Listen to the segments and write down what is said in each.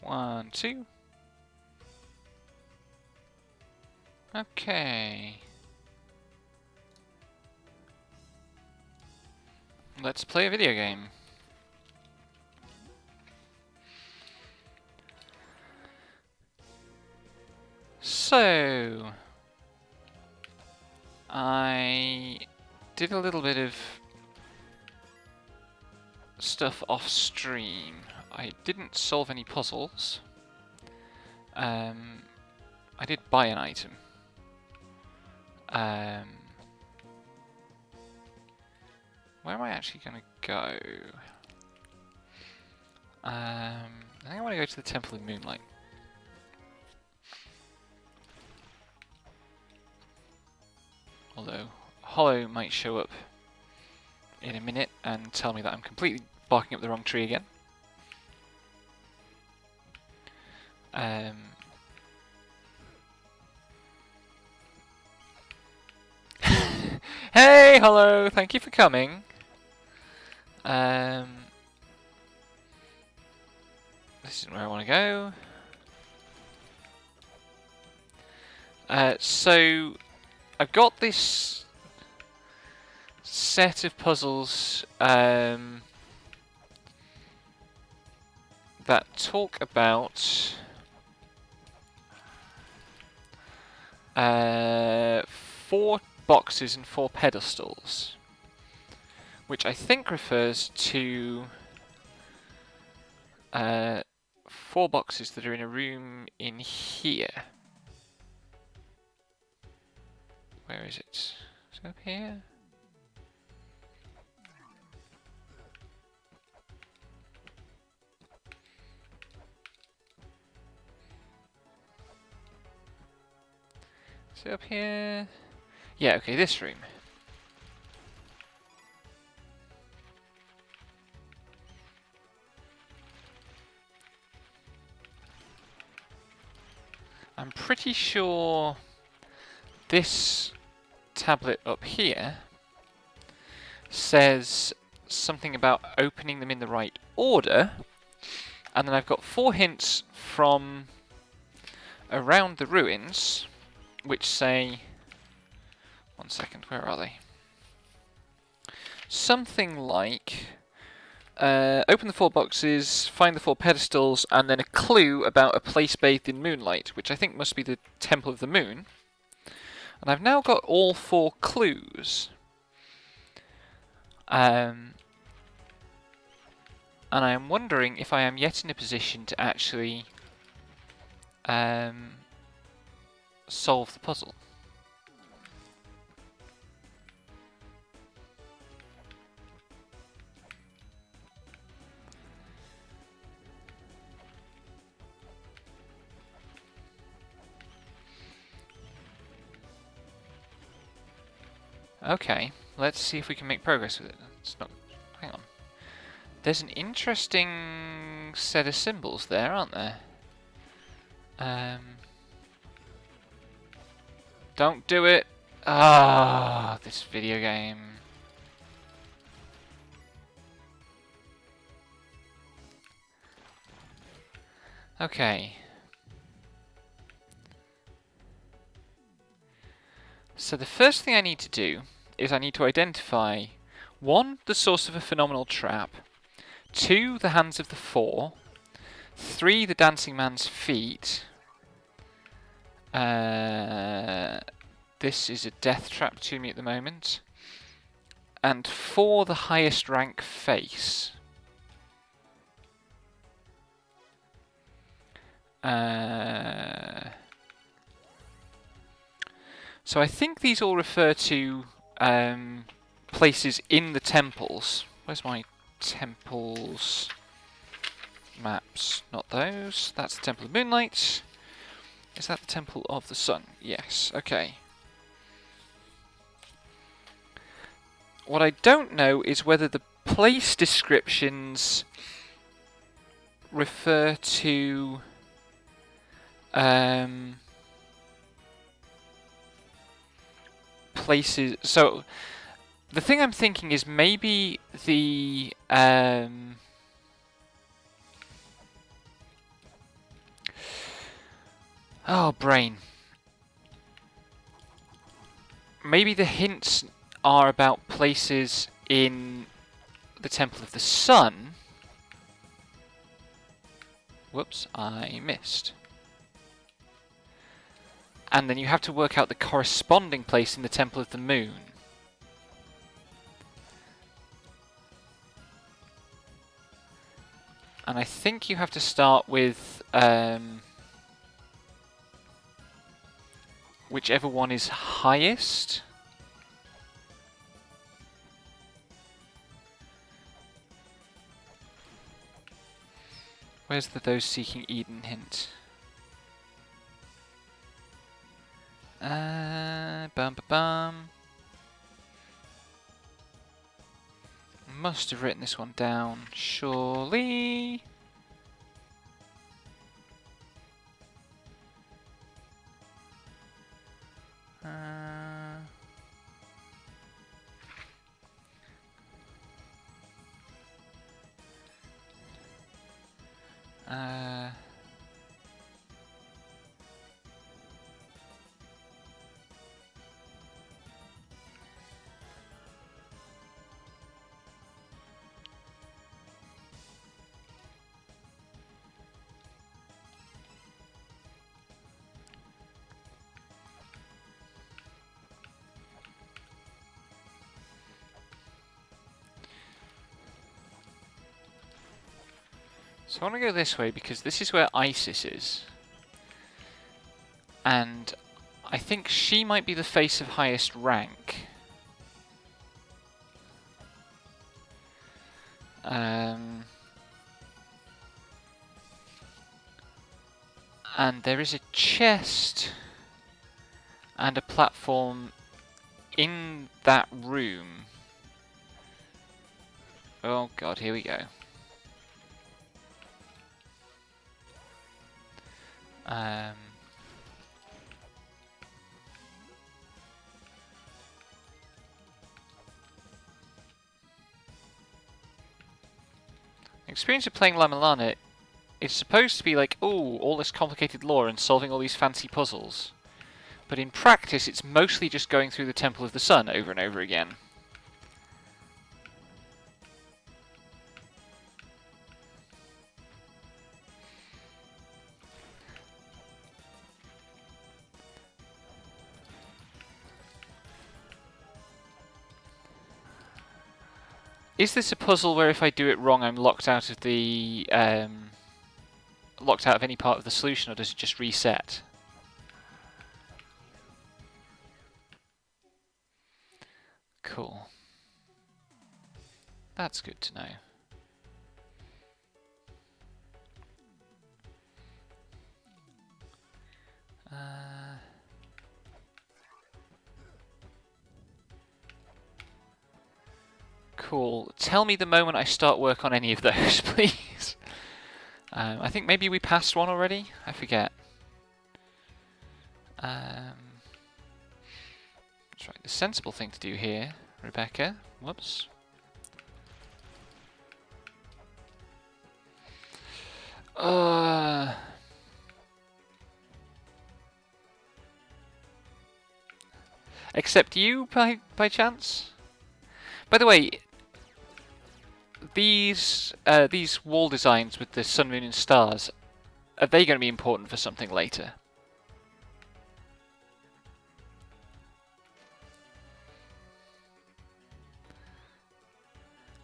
1, 2. Okay. Let's play a video game. So, I did a little bit of stuff off stream. I didn't solve any puzzles. I did buy an item. Where am I actually going to go? I think I want to go to the Temple of Moonlight. Although, Hollow might show up in a minute and tell me that I'm completely barking up the wrong tree again. Hey, Hollow! Thank you for coming. This isn't where I want to go. So, I've got this set of puzzles that talk about 4 boxes and 4 pedestals, which I think refers to 4 boxes that are in a room in here. Where is it? Is it up here? Is it up here? Yeah, okay, this room. I'm pretty sure this tablet up here says something about opening them in the right order, and then I've got 4 hints from around the ruins which say, one second, where are they? Something like open the 4 boxes, find the 4 pedestals, and then a clue about a place bathed in moonlight, which I think must be the Temple of the Moon. And I've now got all 4 clues. And I am wondering if I am yet in a position to actually solve the puzzle. Okay, let's see if we can make progress with it. It's not. Hang on. There's an interesting set of symbols there, aren't there? Don't do it! Ah, this video game. Okay. So the first thing I need to do is I need to identify 1, the source of a phenomenal trap, 2, the hands of the 4, 3, the dancing man's feet. This is a death trap to me at the moment. And 4, the highest rank face. So I think these all refer to places in the temples. Where's my temples maps? Not those. That's the Temple of Moonlight. Is that the Temple of the Sun? Yes. Okay. What I don't know is whether the place descriptions refer to places. So the thing I'm thinking is maybe the Oh, brain. Maybe the hints are about places in the Temple of the Sun. Whoops, I missed. And then you have to work out the corresponding place in the Temple of the Moon. And I think you have to start with whichever one is highest. Where's the those seeking Eden hint? Bum ba bum. Must have written this one down, surely. So I want to go this way because this is where Isis is. And I think she might be the face of highest rank. And there is a chest and a platform in that room. Oh god, here we go. Experience of playing La-Mulana is supposed to be like, oh, all this complicated lore and solving all these fancy puzzles. But in practice, it's mostly just going through the Temple of the Sun over and over again. Is this a puzzle where if I do it wrong, I'm locked out of the locked out of any part of the solution, or does it just reset? Cool. That's good to know. Cool. Tell me the moment I start work on any of those, please. I think maybe we passed one already? I forget. That's right. The sensible thing to do here, Rebecca. Whoops. Except you, by chance? By the way, these wall designs with the sun, moon, and stars, are they going to be important for something later?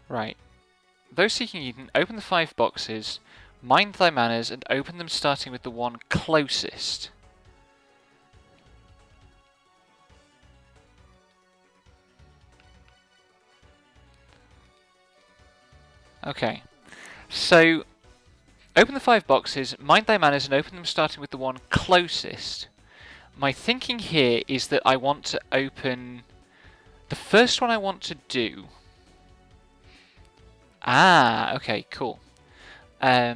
Right. Those seeking Eden, open the 5 boxes, mind thy manners, and open them starting with the one closest. Okay. So, open the 5 boxes, mind thy manners, and open them starting with the one closest. My thinking here is that I want to open... The first one I want to do... Ah, okay, cool. So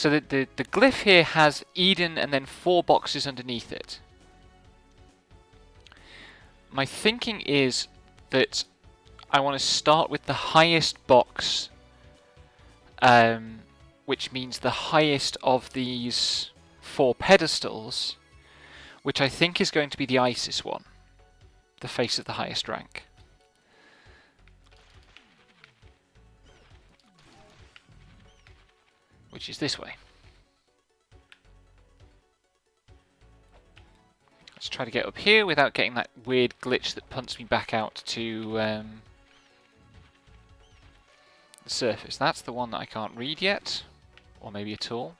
the glyph here has Eden and then 4 boxes underneath it. My thinking is that I want to start with the highest box, which means the highest of these 4 pedestals, which I think is going to be the Isis one, the face of the highest rank. Which is this way. Let's try to get up here without getting that weird glitch that punts me back out to the surface. That's the one that I can't read yet, or maybe at all.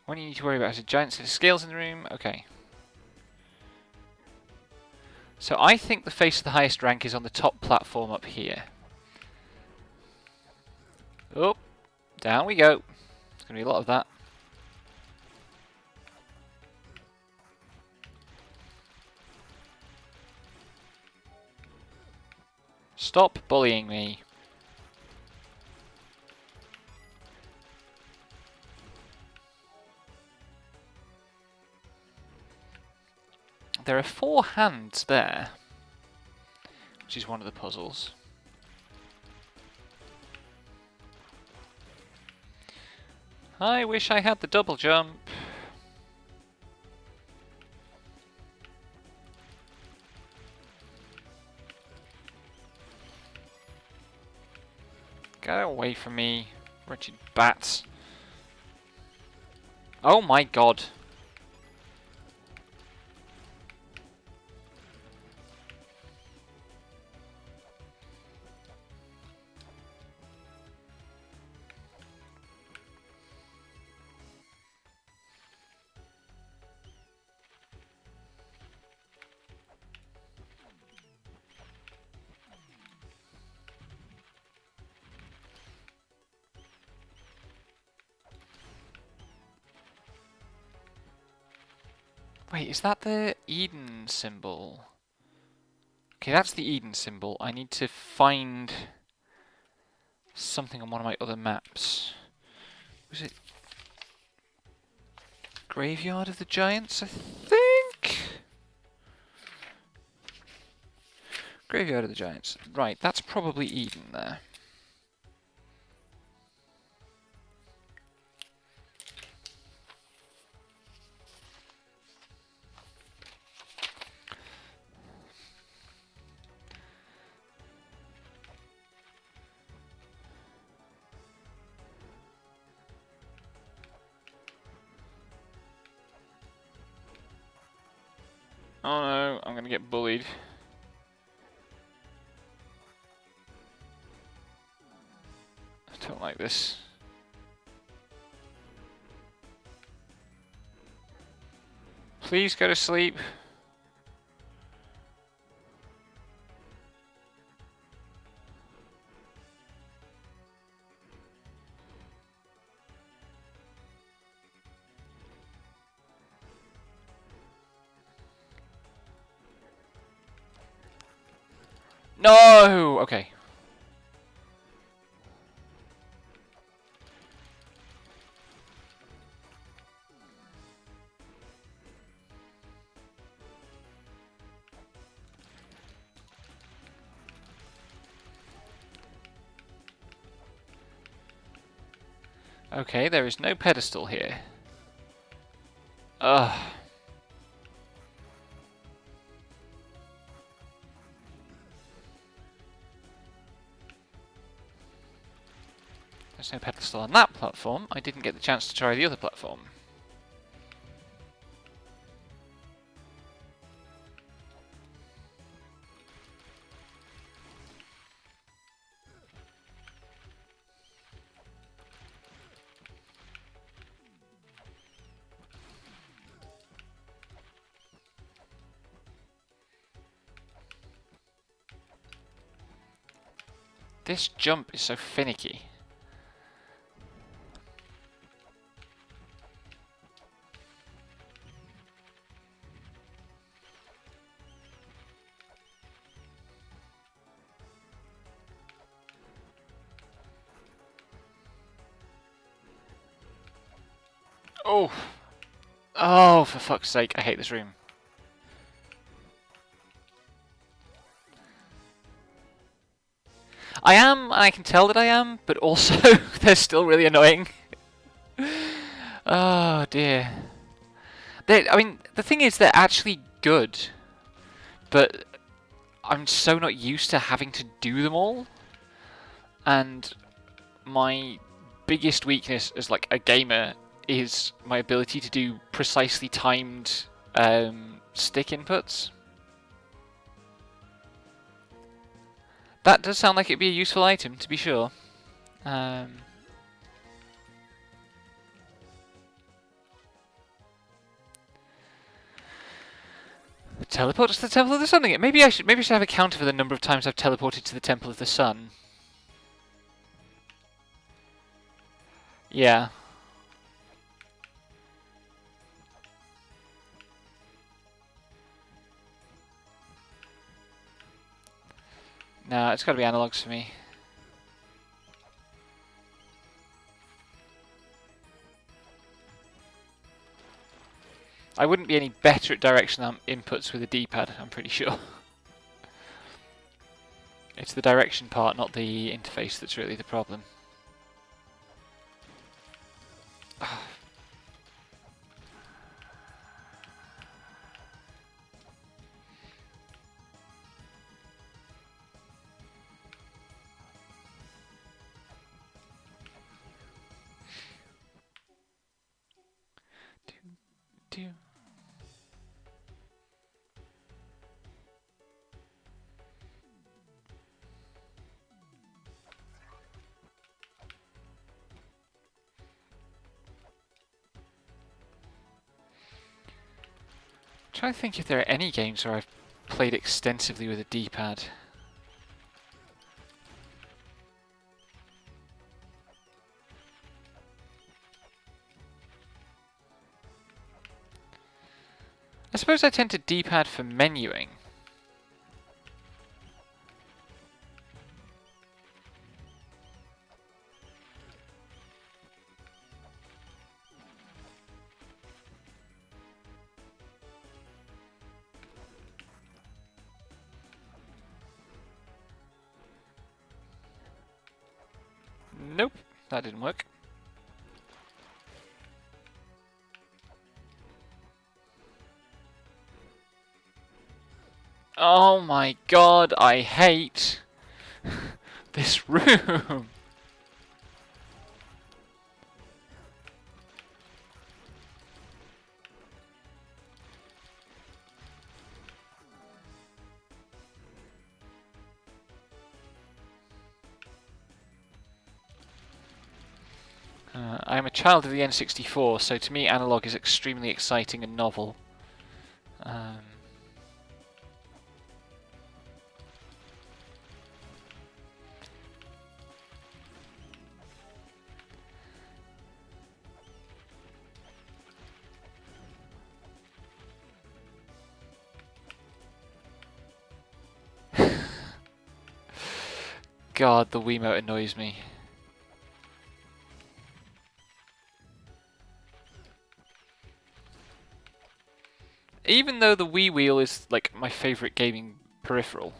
What do you need to worry about? Is a giant set of scales in the room? Okay. So I think the face of the highest rank is on the top platform up here. Oh, down we go. There's going to be a lot of that. Stop bullying me. There are 4 hands there, which is one of the puzzles. I wish I had the double jump. Get away from me, wretched bats. Oh my god. Wait, is that the Eden symbol? Okay, that's the Eden symbol. I need to find something on one of my other maps. Was it Graveyard of the Giants, I think? Graveyard of the Giants. Right, that's probably Eden there. Oh no, I'm gonna get bullied. I don't like this. Please go to sleep. No! Okay. Okay, there is no pedestal here. Ugh. There's no pedestal on that platform. I didn't get the chance to try the other platform. This jump is so finicky. Oh! Oh, for fuck's sake, I hate this room. I am, and I can tell that I am, but also they're still really annoying. Oh dear. I mean, the thing is, they're actually good, but I'm so not used to having to do them all, and my biggest weakness as like a gamer is my ability to do precisely timed stick inputs. That does sound like it'd be a useful item, to be sure. Teleport to the Temple of the Sun again. Maybe I should have a counter for the number of times I've teleported to the Temple of the Sun. Yeah. No, it's got to be analogs for me. I wouldn't be any better at direction inputs with a D-pad, I'm pretty sure. It's the direction part, not the interface, that's really the problem. Do. Trying to think if there are any games where I've played extensively with a D-pad. I suppose I tend to D-pad for menuing. Nope, that didn't work. Oh my god, I hate this room. I am a child of the N64, so to me analog is extremely exciting and novel. God, the Wiimote annoys me. Even though the Wii Wheel is like my favourite gaming peripheral.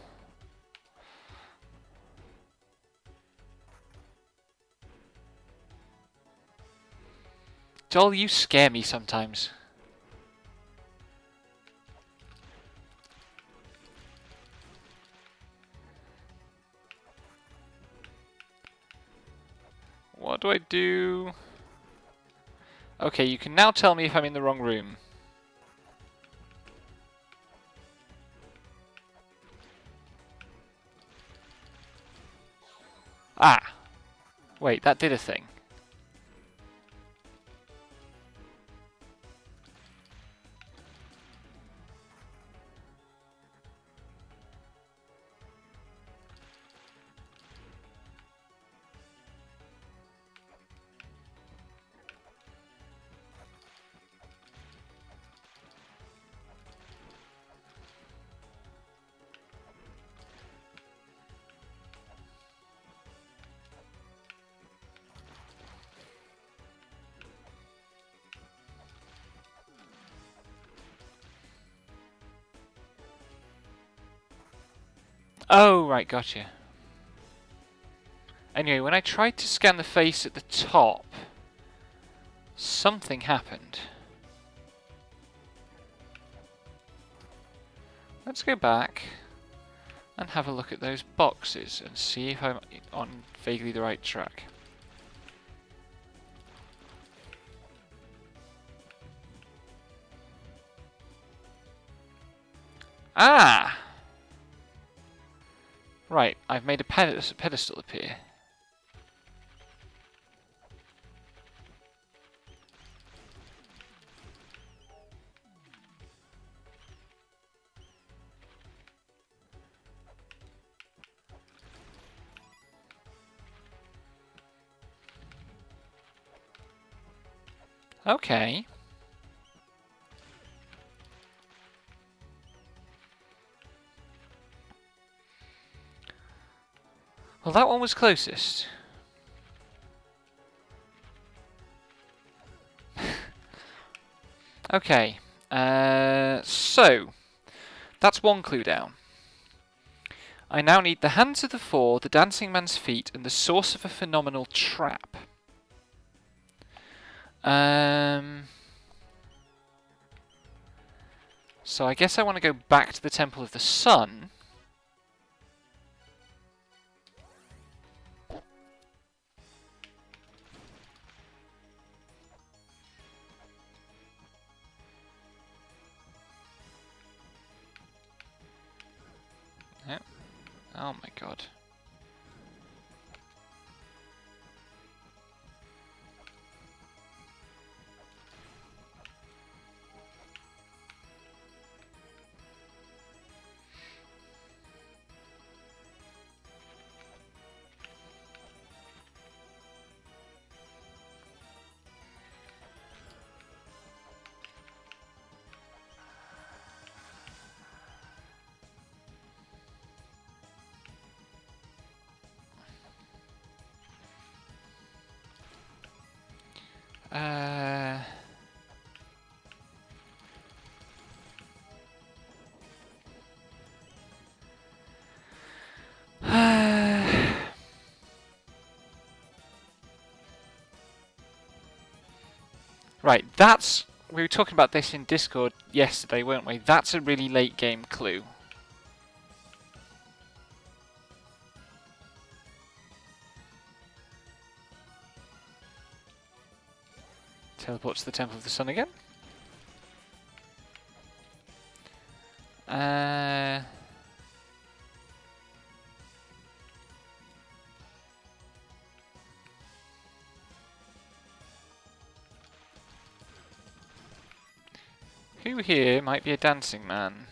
Joel, you scare me sometimes. What do I do? Okay, you can now tell me if I'm in the wrong room. Ah! Wait, that did a thing. Oh, right, gotcha. Anyway, when I tried to scan the face at the top, something happened. Let's go back and have a look at those boxes and see if I'm on vaguely the right track. Ah! Right, I've made a pedestal appear. Okay. Well, that one was closest. Okay. So, that's one clue down. I now need the hands of the four, the dancing man's feet, and the source of a phenomenal trap. So I guess I want to go back to the Temple of the Sun. Yep. Oh my god. Right, that's... We were talking about this in Discord yesterday, weren't we? That's a really late game clue. Teleport to the Temple of the Sun again. Who here might be a dancing man?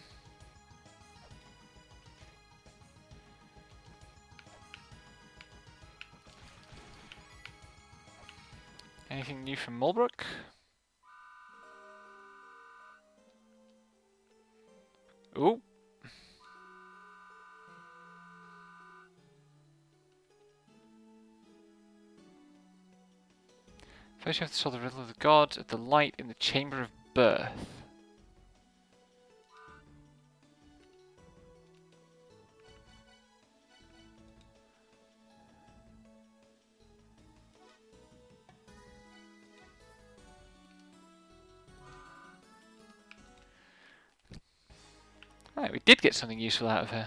Anything new from Mulbrook? Ooh. First you have to solve the riddle of the god of the light in the chamber of birth. Right, we did get something useful out of her.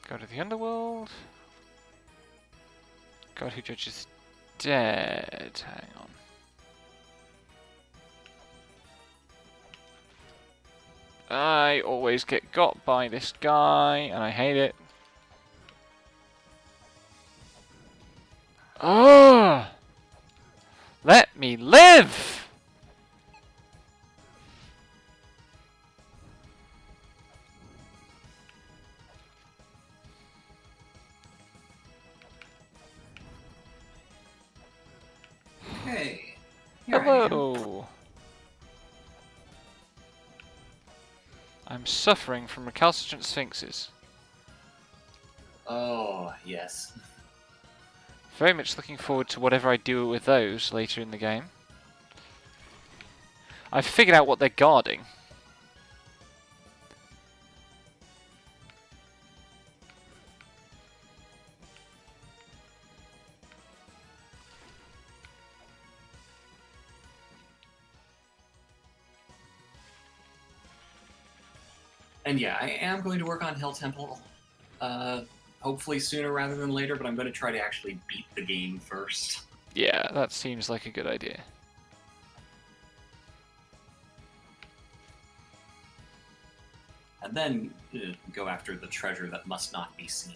Go to the underworld. God who judges dead. Hang on. I always get got by this guy, and I hate it. Oh! Let me live! Hey, here I am. Hello! I'm suffering from recalcitrant sphinxes. Oh, yes. Very much looking forward to whatever I do with those later in the game. I've figured out what they're guarding. And yeah, I am going to work on Hell Temple. Hopefully sooner rather than later, but I'm going to try to actually beat the game first. Yeah, that seems like a good idea. And then go after the treasure that must not be seen.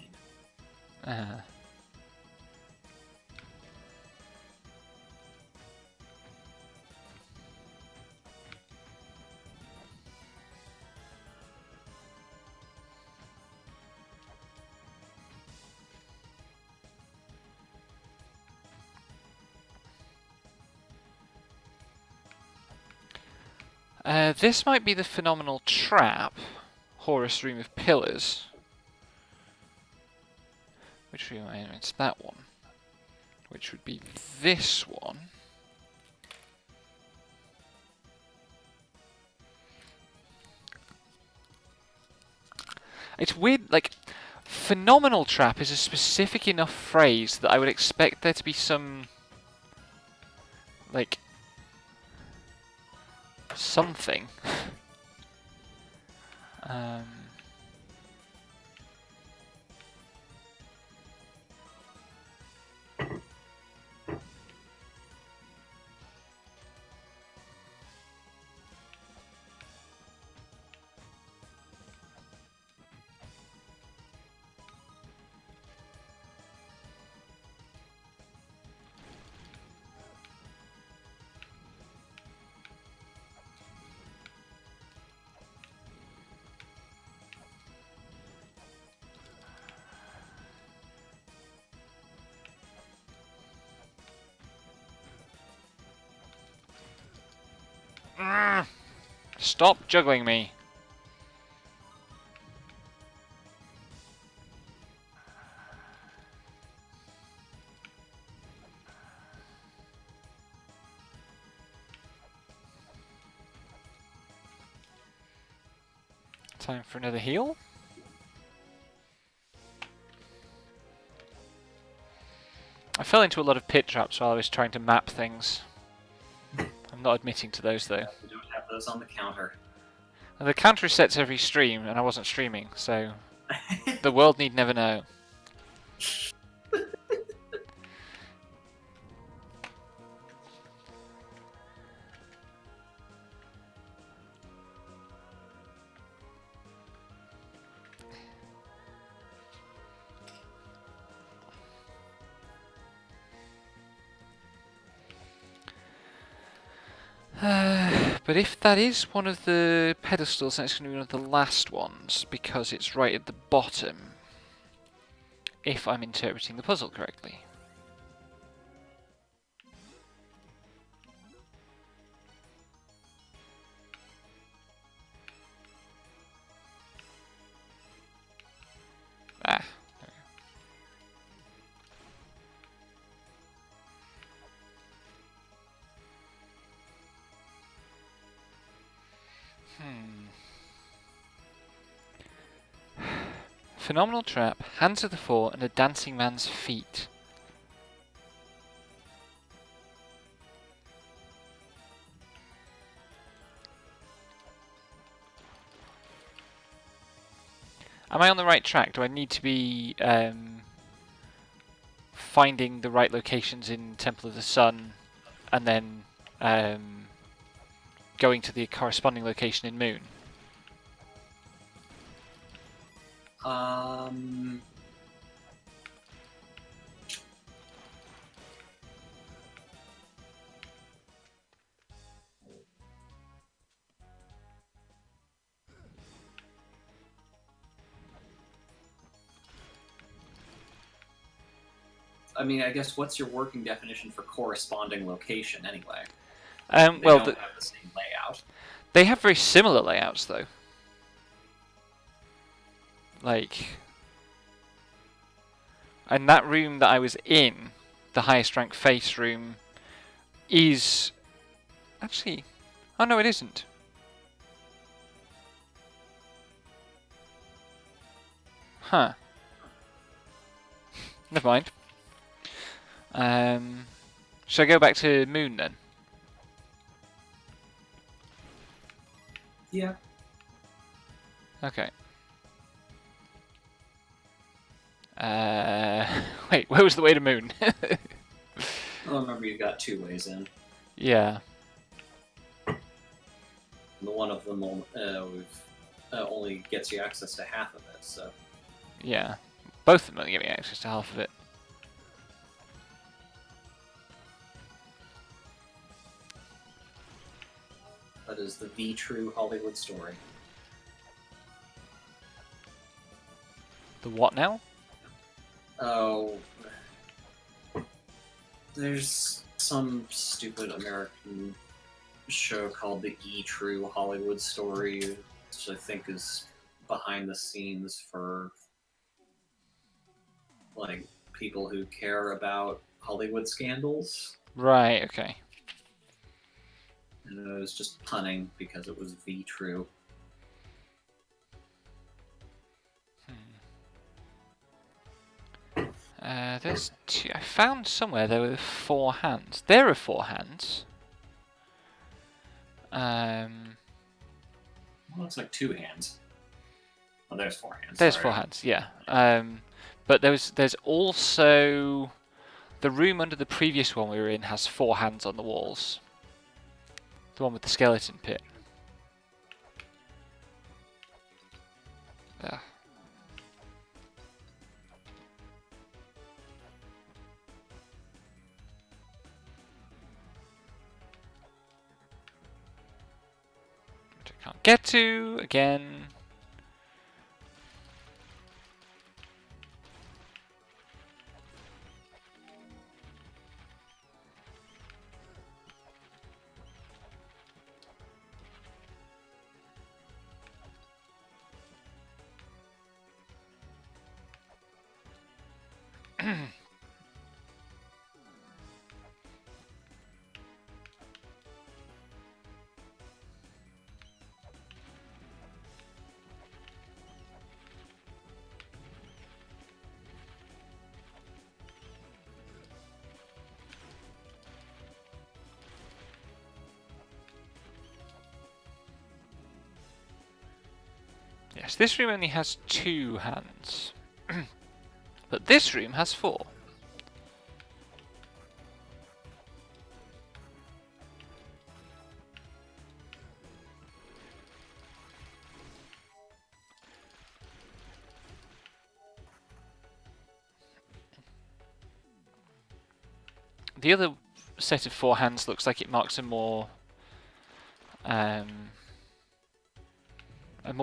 This might be the phenomenal trap, Horus Room of Pillars. Which room? It's that one. Which would be this one. It's weird, like, phenomenal trap is a specific enough phrase that I would expect there to be some, like, something. Stop juggling me. Time for another heal. I fell into a lot of pit traps while I was trying to map things. I'm not admitting to those though. We don't have those on the counter. And the counter resets every stream, and I wasn't streaming, so the world need never know. But if that is one of the pedestals, then it's going to be one of the last ones, because it's right at the bottom, if I'm interpreting the puzzle correctly. Ah. Phenomenal trap, hands of the four, and a dancing man's feet. Am I on the right track? Do I need to be finding the right locations in Temple of the Sun, and then going to the corresponding location in Moon? I mean, I guess what's your working definition for corresponding location anyway? Well, don't have the same layout. they have very similar layouts, though. Like, and that room that I was in, the highest rank face room, is actually. Oh no, it isn't. Huh. Never mind. Should I go back to Moon then? Yeah. Okay. Wait, where was the way to Moon? Well, remember you got 2 ways in. Yeah. And the one of them only gets you access to half of it, so... Yeah. Both of them only give me access to half of it. That is the true Hollywood story. The what now? Oh... There's some stupid American show called the True Hollywood Story, which I think is behind the scenes for like people who care about Hollywood scandals. Right, okay. And it was just punning because it was true. There's two. I found somewhere there were 4 hands. There are 4 hands. Well, looks like 2 hands. Oh, there's 4 hands. There's sorry. 4 hands, yeah. But there's also the room under the previous one we were in has 4 hands on the walls. The one with the skeleton pit. Ugh. Which I can't get to again. Yes, this room only has 2 hands. But this room has 4. The other set of 4 hands looks like it marks a more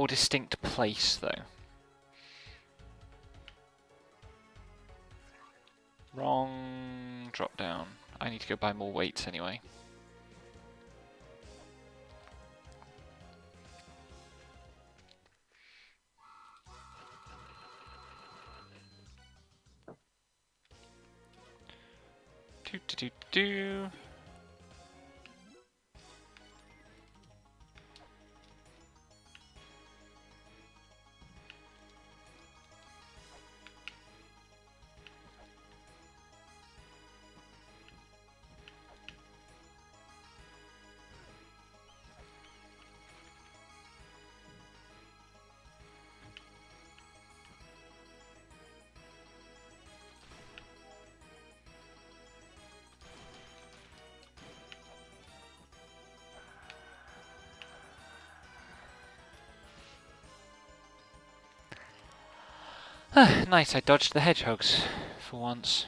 distinct place, though. Wrong drop down. I need to go buy more weights anyway. Do do do do. Nice, I dodged the hedgehogs for once.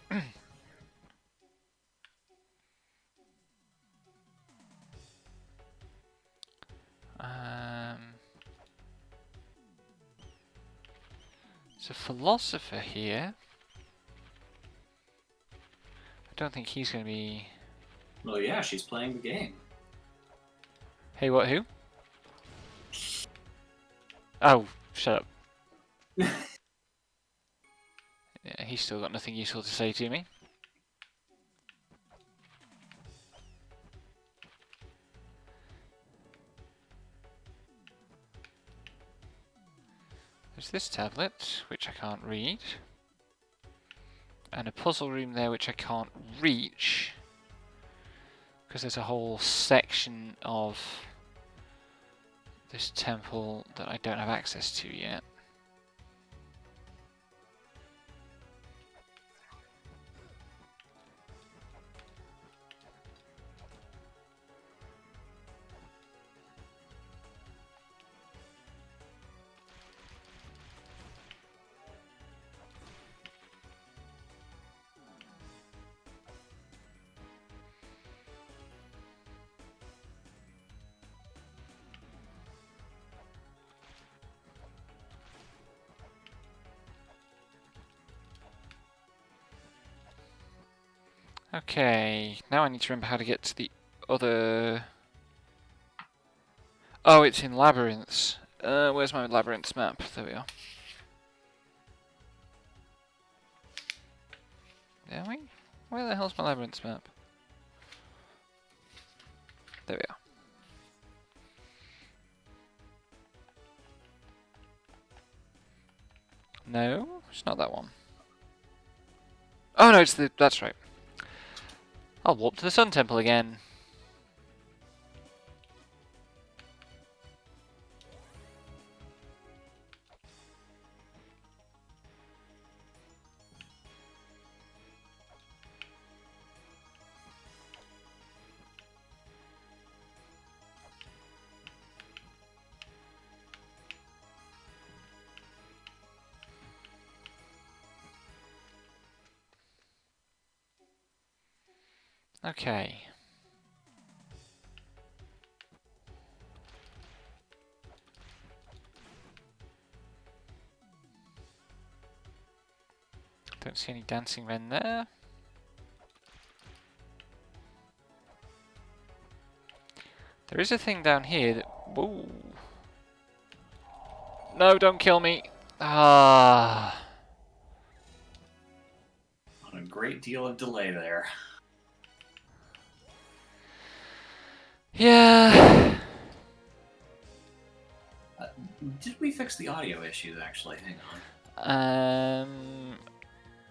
There's a philosopher here. I don't think he's going to be... Well, yeah, she's playing the game. Hey, what, who? Oh, shut up. Yeah, he's still got nothing useful to say to me. There's this tablet, which I can't read. And a puzzle room there, which I can't reach. Because there's a whole section of this temple that I don't have access to yet. Okay, now I need to remember how to get to the other... Oh, it's in labyrinths. Where's my labyrinths map? There we are. There we? Where the hell's my labyrinths map? There we are. No, it's not that one. Oh no, it's the... that's right. I'll warp to the Sun Temple again. Okay. Don't see any dancing men there. There is a thing down here that... Whoa. No, don't kill me. Ah. A great deal of delay there. Yeah. Did we fix the audio issues, actually? Hang on.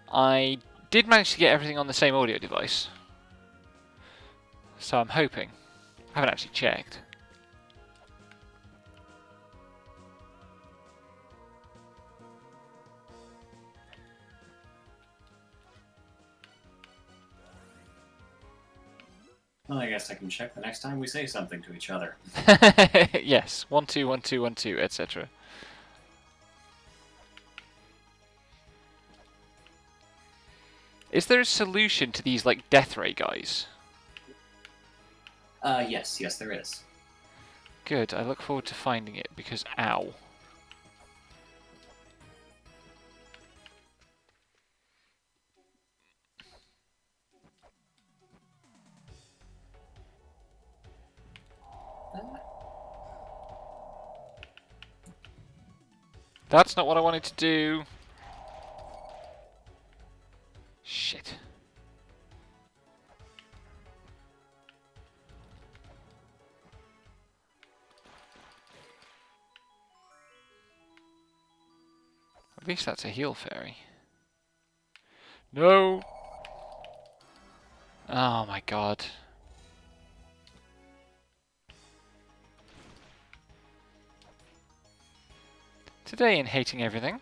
I did manage to get everything on the same audio device. So I'm hoping. I haven't actually checked. Well, I guess I can check the next time we say something to each other. Yes, 1 2 1 2 1 2, etc. Is there a solution to these like death ray guys? Yes, there is. Good, I look forward to finding it because ow. That's not what I wanted to do. Shit. At least that's a heal fairy. No! Oh my god. Today in hating everything.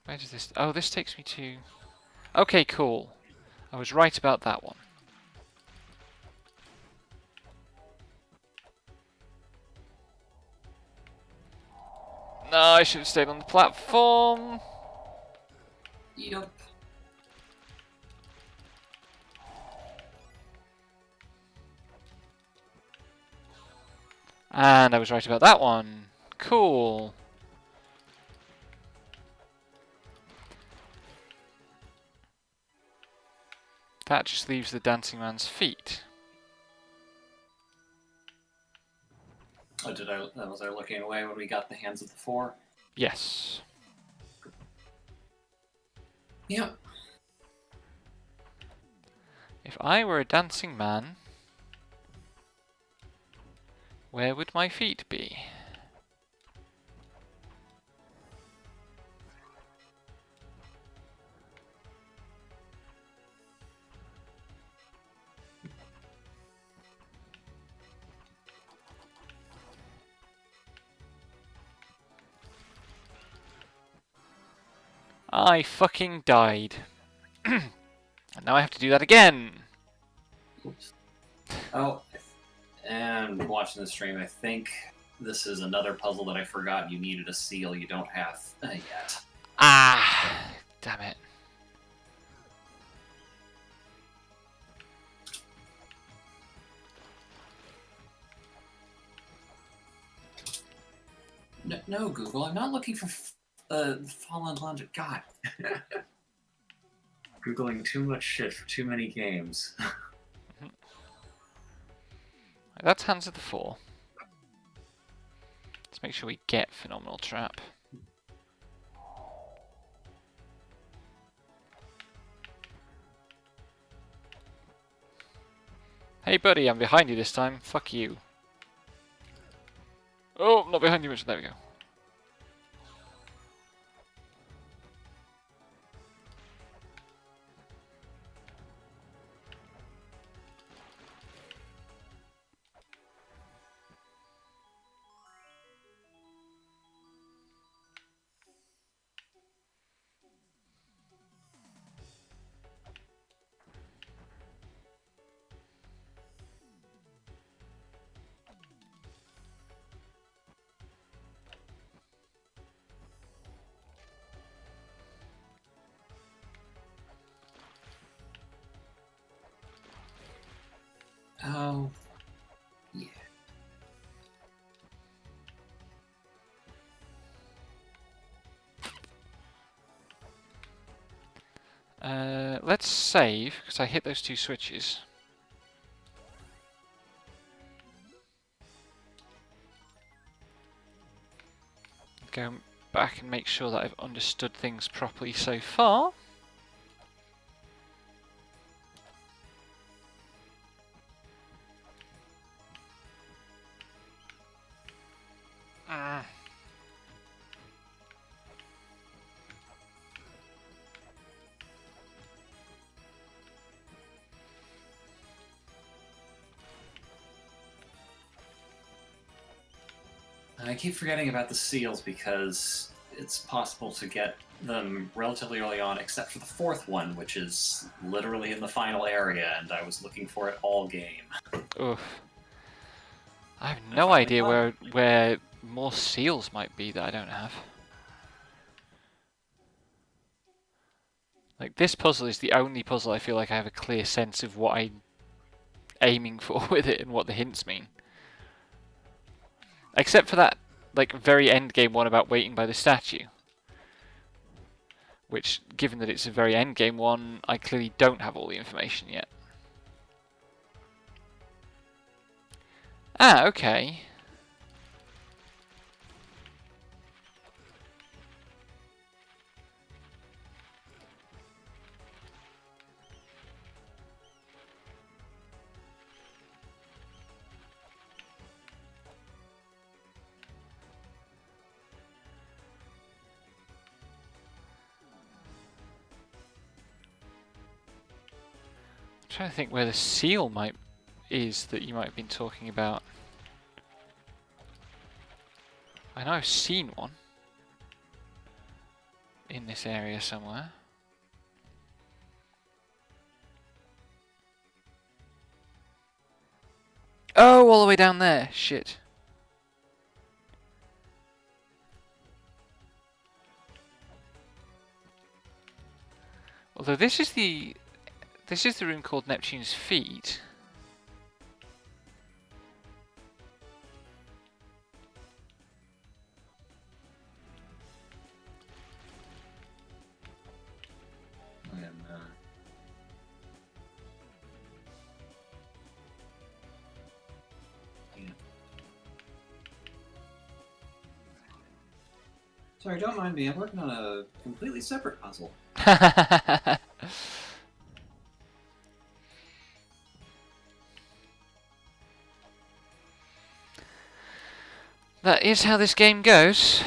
Where does this... Oh, this takes me to... Okay, cool. I was right about that one. No, I should have stayed on the platform. Yep. And I was right about that one. Cool. That just leaves the dancing man's feet. Oh, was I looking away when we got the hands of the four? Yes. Yep. If I were a dancing man, where would my feet be? I fucking died. And now I have to do that again. Oops. Oh, and watching the stream, I think this is another puzzle that I forgot you needed a seal you don't have yet. Ah, damn it. No, Google, I'm not looking for Fallen Legend. God. Googling too much shit for too many games. That's Hands of the Four. Let's make sure we get Phenomenal Trap. Hey buddy, I'm behind you this time. Fuck you. Oh, not behind you much. There we go. Oh, yeah. Let's save, because I hit those two switches. Go back and make sure that I've understood things properly so far. I keep forgetting about the seals because it's possible to get them relatively early on, except for the fourth one, which is literally in the final area, and I was looking for it all game. Oof. I have I no finally idea got where more seals might be that I don't have. Like, this puzzle is the only puzzle I feel like I have a clear sense of what I'm aiming for with it and what the hints mean. Except for that, like, very end game one about waiting by the statue. Which, given that it's a very end game one, I clearly don't have all the information yet. Ah, okay. I'm trying to think where the seal is that you might have been talking about. I know I've seen one in this area somewhere. Oh, all the way down there. Shit. Although this is the room called Neptune's Feet. Sorry, don't mind me. I'm working on a completely separate puzzle. That is how this game goes.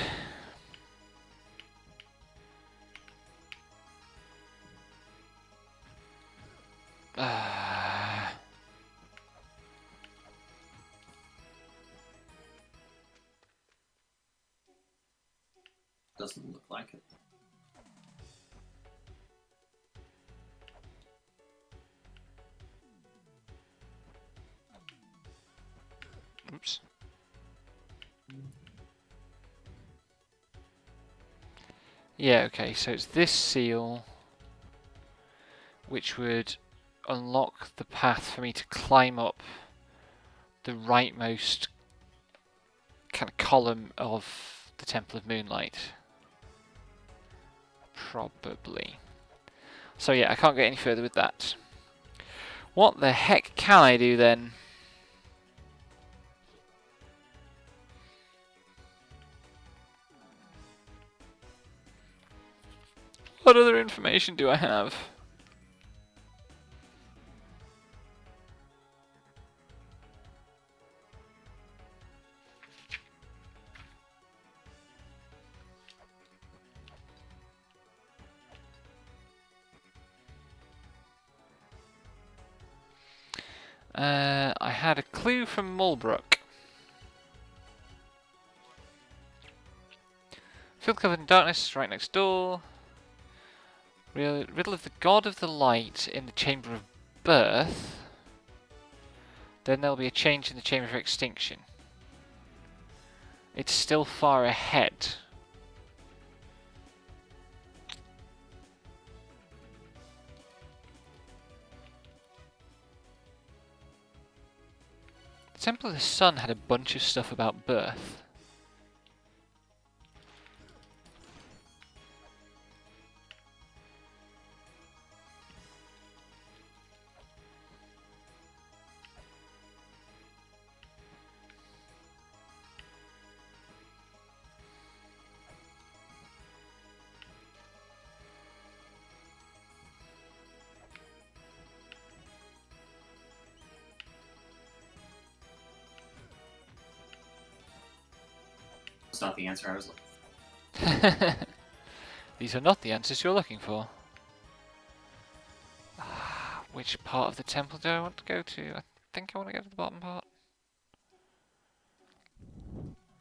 Doesn't look like it. Oops. Yeah, okay, so it's this seal which would unlock the path for me to climb up the rightmost kind of column of the Temple of Moonlight. Probably. So yeah, I can't get any further with that. What the heck can I do then? What other information do I have? I had a clue from Mulbrook. Field covered in darkness, right next door. Riddle of the God of the Light in the Chamber of Birth. Then there'll be a change in the Chamber of Extinction. It's still far ahead. The Temple of the Sun had a bunch of stuff about birth. It's not the answer I was looking for. These are not the answers you're looking for. Which part of the temple do I want to go to? I think I want to go to the bottom part.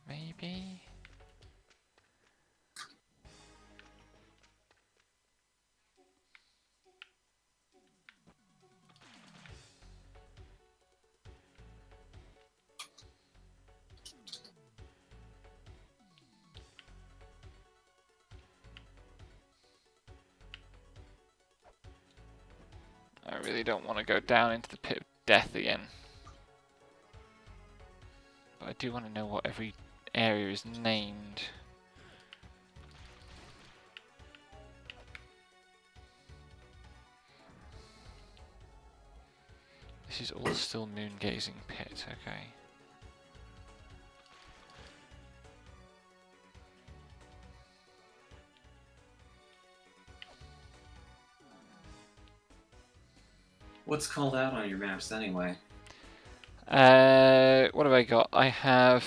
Maybe? I really don't want to go down into the pit of death again. But I do want to know what every area is named. This is all still moon gazing pit, okay. What's called out on your maps anyway? What have I got? I have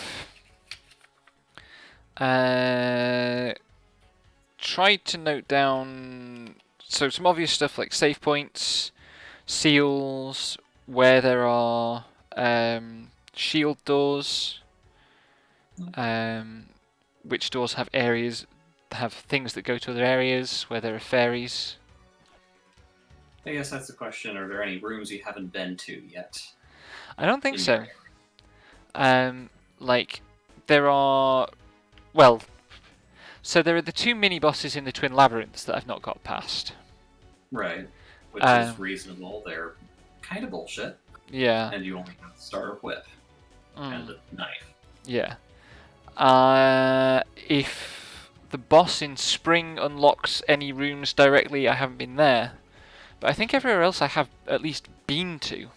tried to note down some obvious stuff like save points, seals, where there are shield doors, which doors have areas, have things that go to other areas, where there are fairies. I guess that's the question. Are there any rooms you haven't been to yet? I don't think In so. your Like, there are, well, so there are the two mini-bosses in the Twin Labyrinths that I've not got past. Right. Which is reasonable. They're kind of bullshit. Yeah. And you only have the starter whip and a knife. Yeah. If the boss in Spring unlocks any rooms directly, I haven't been there. But I think everywhere else I have at least been to.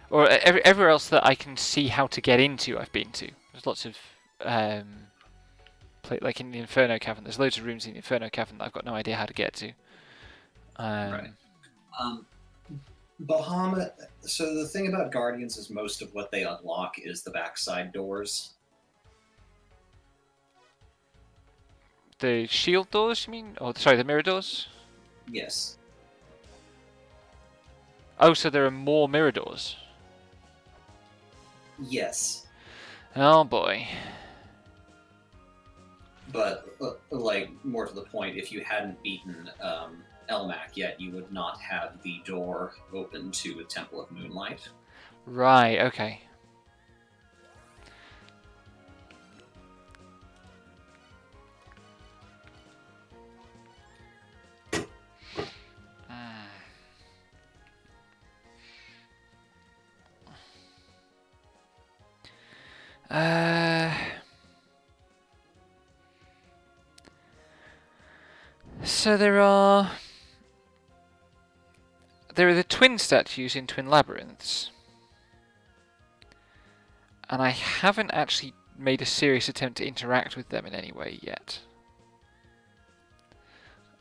Or everywhere else that I can see how to get into, I've been to. There's lots of, like in the Inferno Cavern, there's loads of rooms in the Inferno Cavern that I've got no idea how to get to. Right. Bahamut. So the thing about Guardians is most of what they unlock is the backside doors. The shield doors, you mean? Oh, sorry, the mirror doors? Yes. Oh, so there are more mirror doors. Yes. Oh boy. But like more to the point, if you hadn't beaten Elmac yet, you would not have the door open to a Temple of Moonlight. Right, okay. So there are the twin statues in Twin Labyrinths, and I haven't actually made a serious attempt to interact with them in any way yet.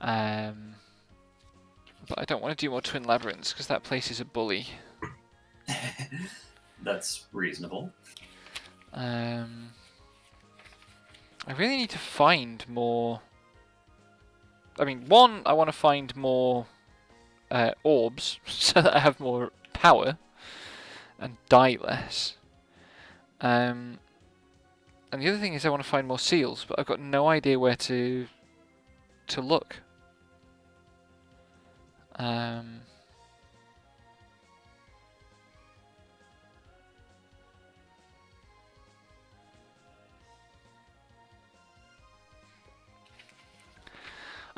But I don't want to do more Twin Labyrinths because that place is a bully. That's reasonable. I really need to find more. I mean, one, I want to find more orbs so that I have more power and die less. And the other thing is I want to find more seals, but I've got no idea where to look.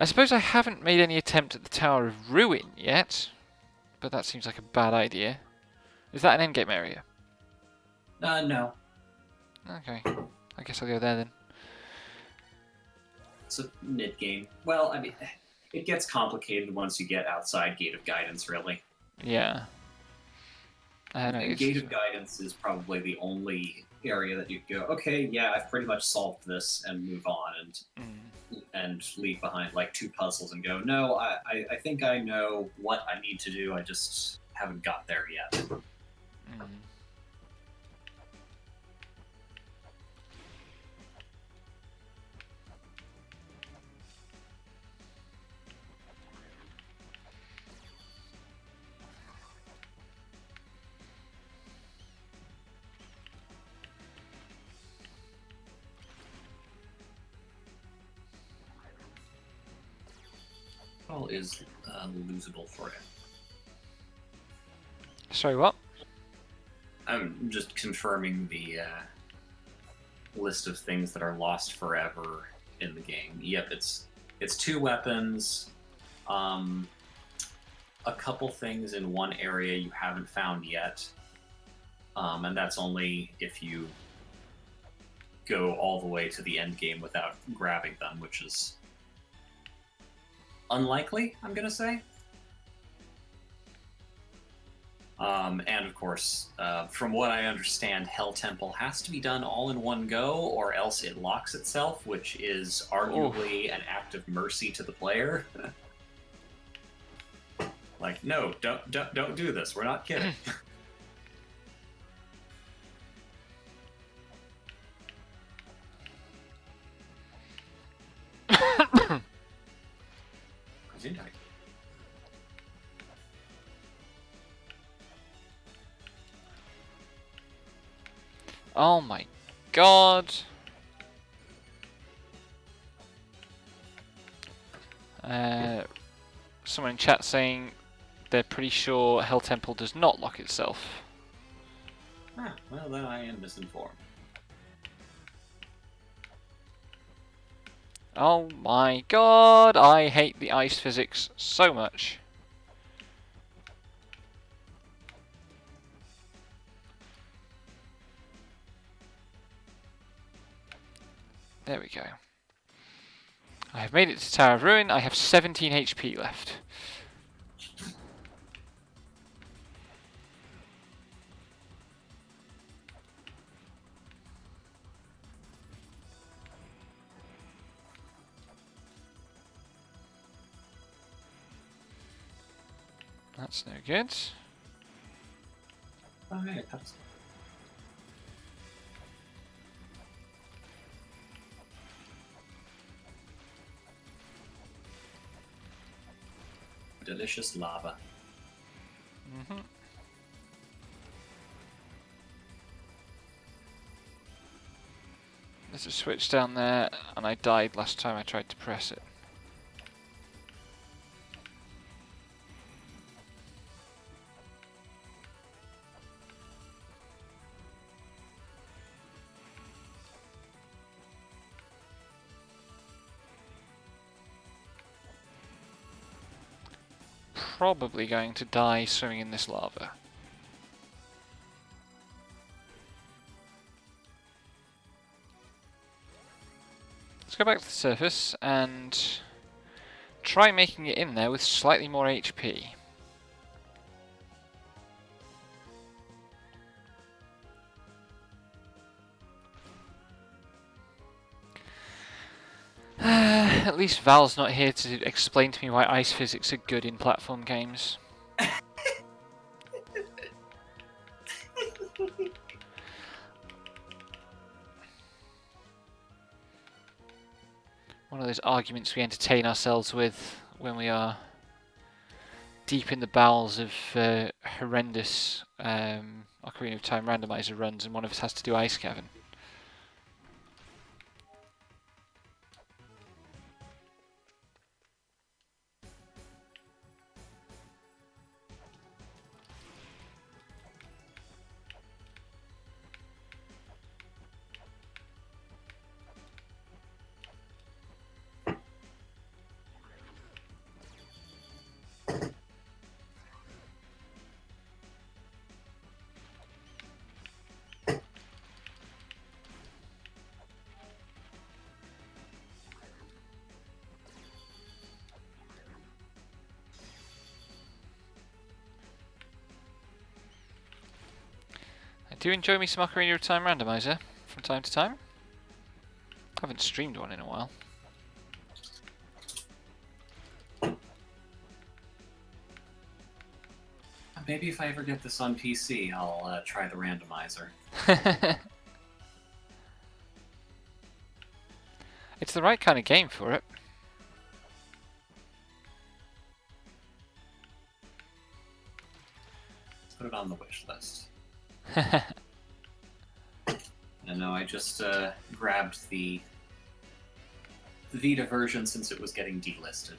I suppose I haven't made any attempt at the Tower of Ruin yet, but that seems like a bad idea. Is that an endgame area? No. Okay, I guess I'll go there then. It's a mid-game. Well, I mean, it gets complicated once you get outside Gate of Guidance, really. Yeah. And Gate of Guidance is probably the only area that you go, okay, yeah, I've pretty much solved this, and move on, and leave behind like 2 puzzles and go, no, I think I know what I need to do, I just haven't got there yet. Is losable for it. Sorry, what? I'm just confirming the list of things that are lost forever in the game. Yep, it's 2 weapons, a couple things in one area you haven't found yet, and that's only if you go all the way to the end game without grabbing them, which is unlikely, I'm gonna say. And of course, from what I understand, Hell Temple has to be done all in one go, or else it locks itself, which is arguably an act of mercy to the player. Like, no, don't do this. We're not kidding. Oh my god. Someone in chat saying they're pretty sure Hell Temple does not lock itself. Ah, well then I am misinformed. Oh my god, I hate the ice physics so much. There we go. I have made it to Tower of Ruin. I have 17 HP left. That's no good. Oh, hey, that's... Delicious lava. Mm-hmm. There's a switch down there, and I died last time I tried to press it. Probably going to die swimming in this lava. Let's go back to the surface and try making it in there with slightly more HP. At least Val's not here to explain to me why ice physics are good in platform games. One of those arguments we entertain ourselves with when we are deep in the bowels of horrendous Ocarina of Time randomizer runs and one of us has to do Ice Cavern. I do enjoy me some Ocarina of Time randomizer from time to time. I haven't streamed one in a while. Maybe if I ever get this on PC, I'll try the randomizer. It's the right kind of game for it. Let's put it on the wish list. And no, I just grabbed the Vita version since it was getting delisted.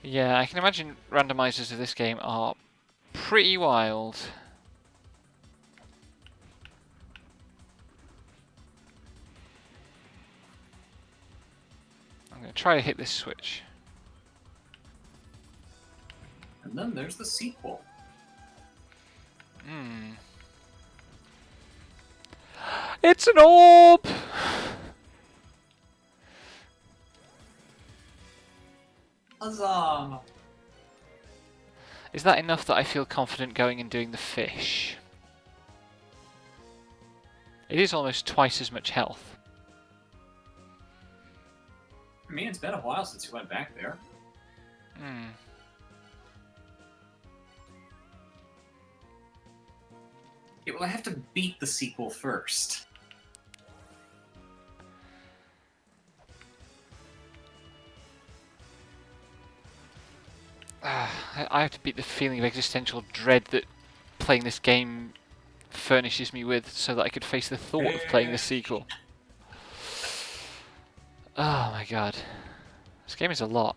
Yeah, I can imagine randomizers of this game are pretty wild. I'm going to try to hit this switch. And then there's the sequel. It's an orb! Huzzah! Is that enough that I feel confident going and doing the fish? It is almost twice as much health. I mean, it's been a while since you went back there. Yeah, well, I have to beat the sequel first. I have to beat the feeling of existential dread that playing this game furnishes me with so that I could face the thought of playing the sequel. Oh my god. This game is a lot.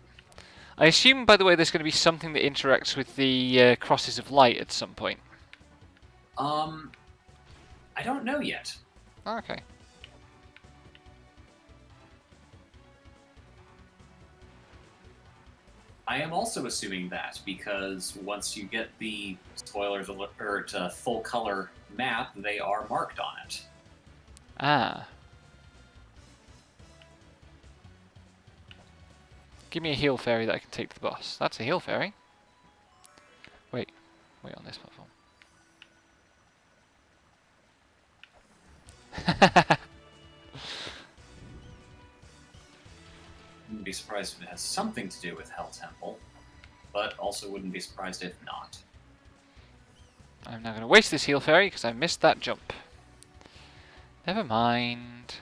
I assume, by the way, there's going to be something that interacts with the crosses of light at some point. I don't know yet. Oh, okay. I am also assuming that, because once you get the spoilers alert full color map, they are marked on it. Ah. Give me a heal fairy that I can take to the boss. That's a heal fairy. Wait on this platform. surprised if it has something to do with Hell Temple, but also wouldn't be surprised if not. I'm now going to waste this heal fairy because I missed that jump. Never mind.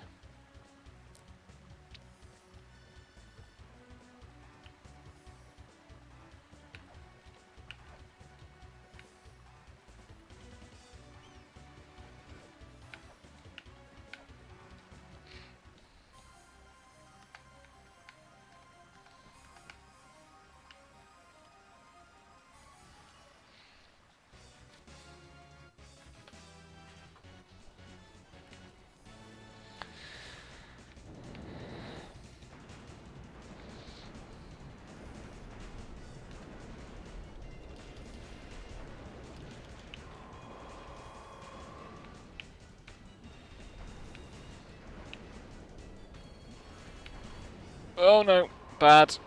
Oh no, bad.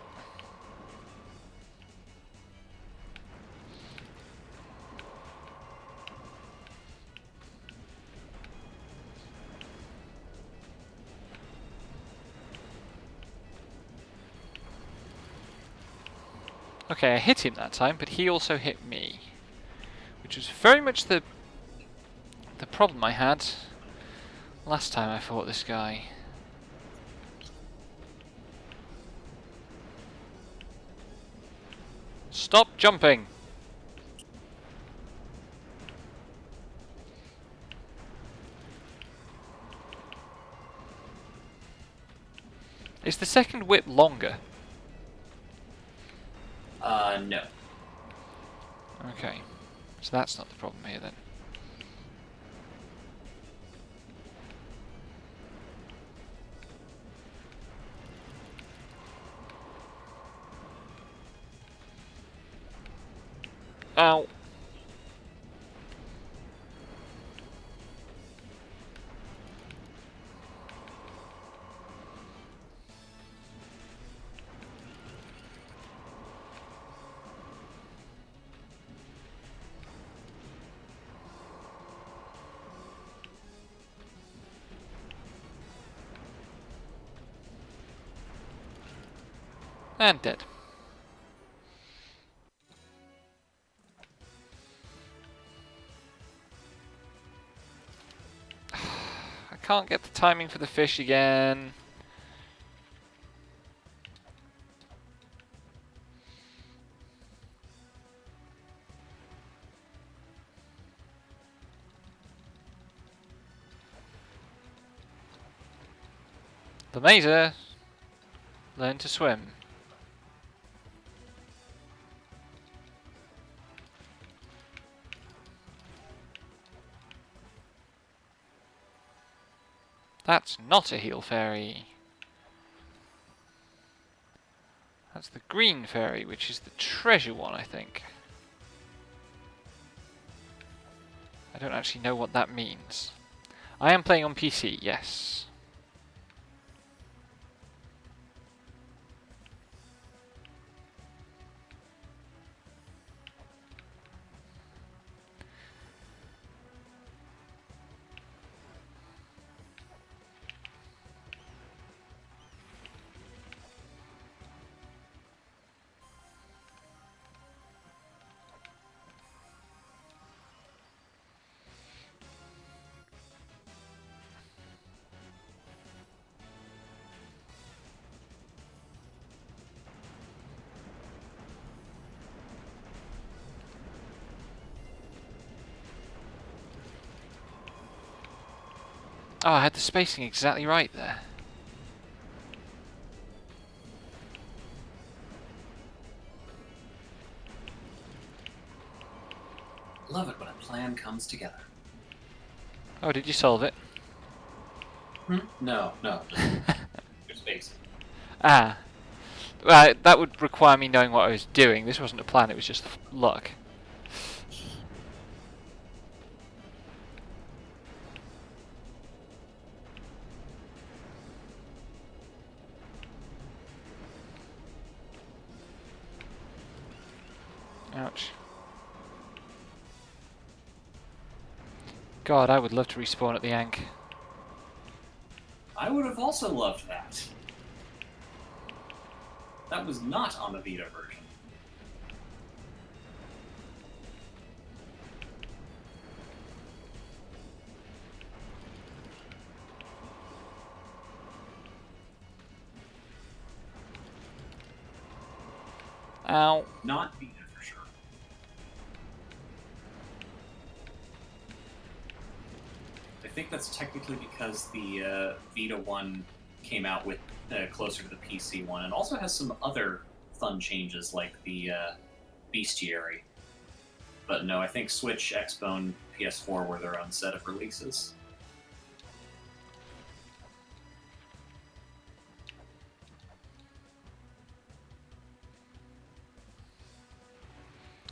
Okay, I hit him that time, but he also hit me. Which was very much the problem I had last time I fought this guy. Stop jumping! Is the second whip longer? No. Okay, so that's not the problem here then. Ow! And dead. I can't get the timing for the fish again. The mazer, learn to swim. That's not a heal fairy. That's the green fairy, which is the treasure one, I think. I don't actually know what that means. I am playing on PC, yes. Oh, I had the spacing exactly right there. Love it when a plan comes together. Oh, did you solve it? No, Good space. Ah. Well, that would require me knowing what I was doing. This wasn't a plan, it was just luck. Ouch. God, I would love to respawn at the Ankh. I would have also loved that. That was not on the Vita version. Ow. Not Vita for sure. I think that's technically because the Vita one came out with closer to the PC one, and also has some other fun changes like the Bestiary. But no, I think Switch, Xbone, PS4 were their own set of releases.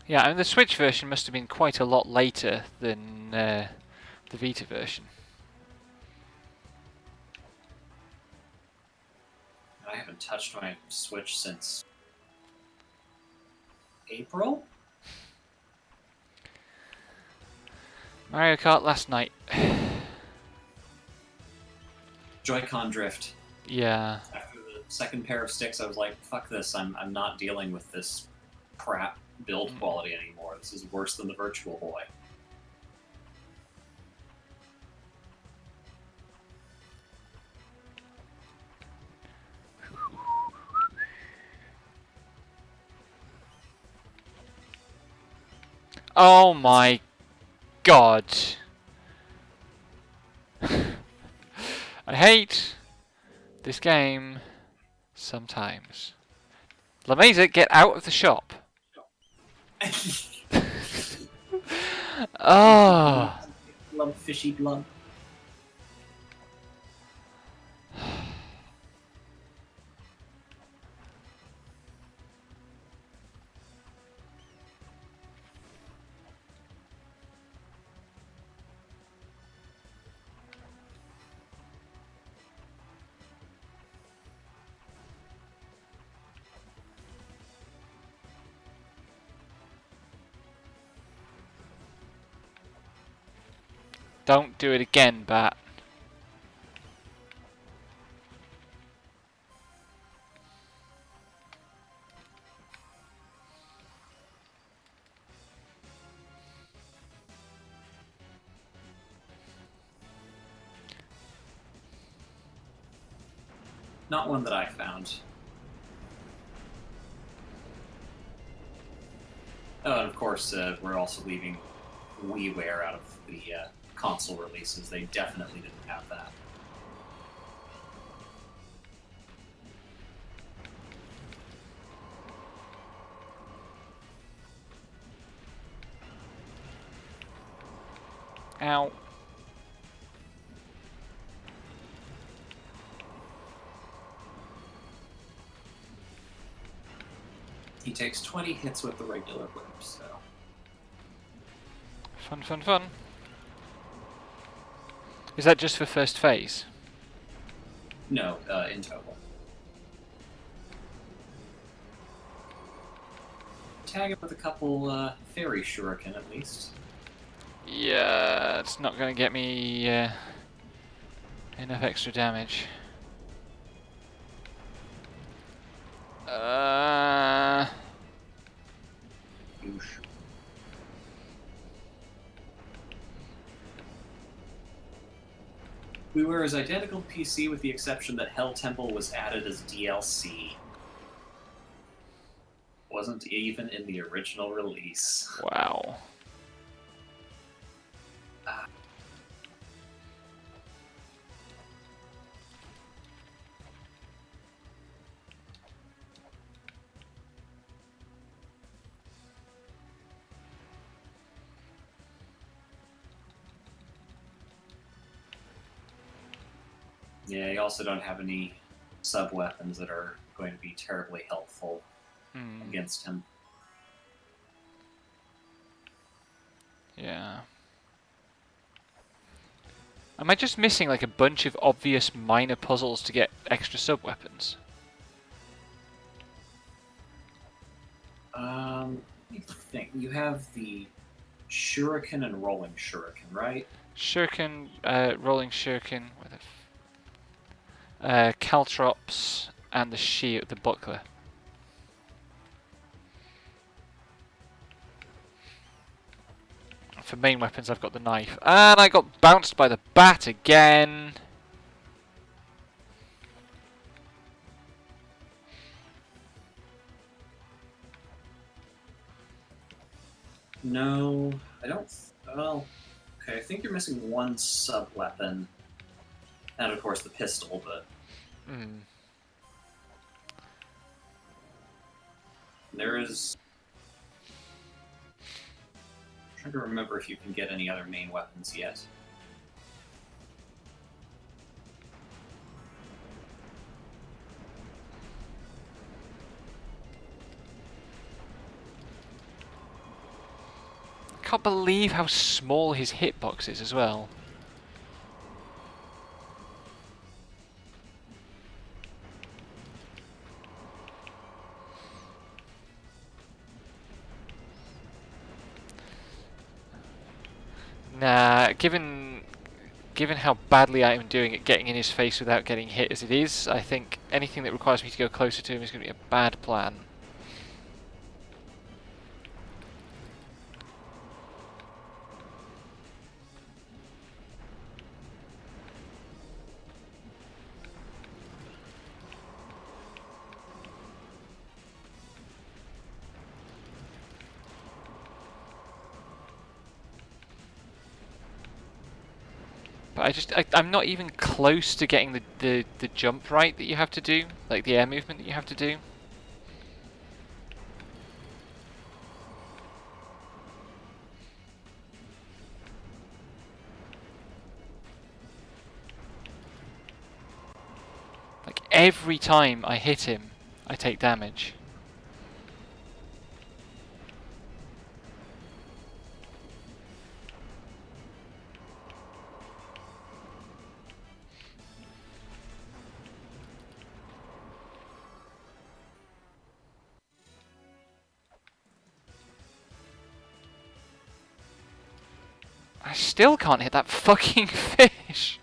Yeah, I mean, the Switch version must have been quite a lot later than the Vita version. I haven't touched my Switch since April? Mario Kart last night. Joy-Con drift. Yeah. After the second pair of sticks, I was like, fuck this, I'm not dealing with this crap build quality anymore. This is worse than the Virtual Boy. Oh my god. I hate this game sometimes. LaMesa, get out of the shop. Oh. Lump, fishy lump. Don't do it again, Bat. Not one that I found. Oh, and of course, we're also leaving WiiWare out of the console releases. They definitely didn't have that. Ow. He takes 20 hits with the regular whip, so... Fun, fun, fun. Is that just for first phase? No, in total. Tag him with a couple fairy shuriken, at least. Yeah, it's not going to get me enough extra damage. Oosh. WiiWare is identical to PC with the exception that Hell Temple was added as DLC. Wasn't even in the original release. Wow. Yeah, you also don't have any sub-weapons that are going to be terribly helpful against him. Yeah. Am I just missing like a bunch of obvious minor puzzles to get extra sub-weapons? Let me think. You have the shuriken and rolling shuriken, right? Shuriken, rolling shuriken, Caltrops, and the shield, the buckler. For main weapons, I've got the knife. And I got bounced by the bat again. No, I don't. Well, okay, I think you're missing one sub-weapon. And of course the pistol, but... Hmm. There is... I'm trying to remember if you can get any other main weapons yet. I can't believe how small his hitbox is as well. Nah, given how badly I am doing at getting in his face without getting hit as it is, I think anything that requires me to go closer to him is going to be a bad plan. But I'm not even close to getting the jump right that you have to do, like the air movement that you have to do. Like every time I hit him, I take damage. I still can't hit that fucking fish.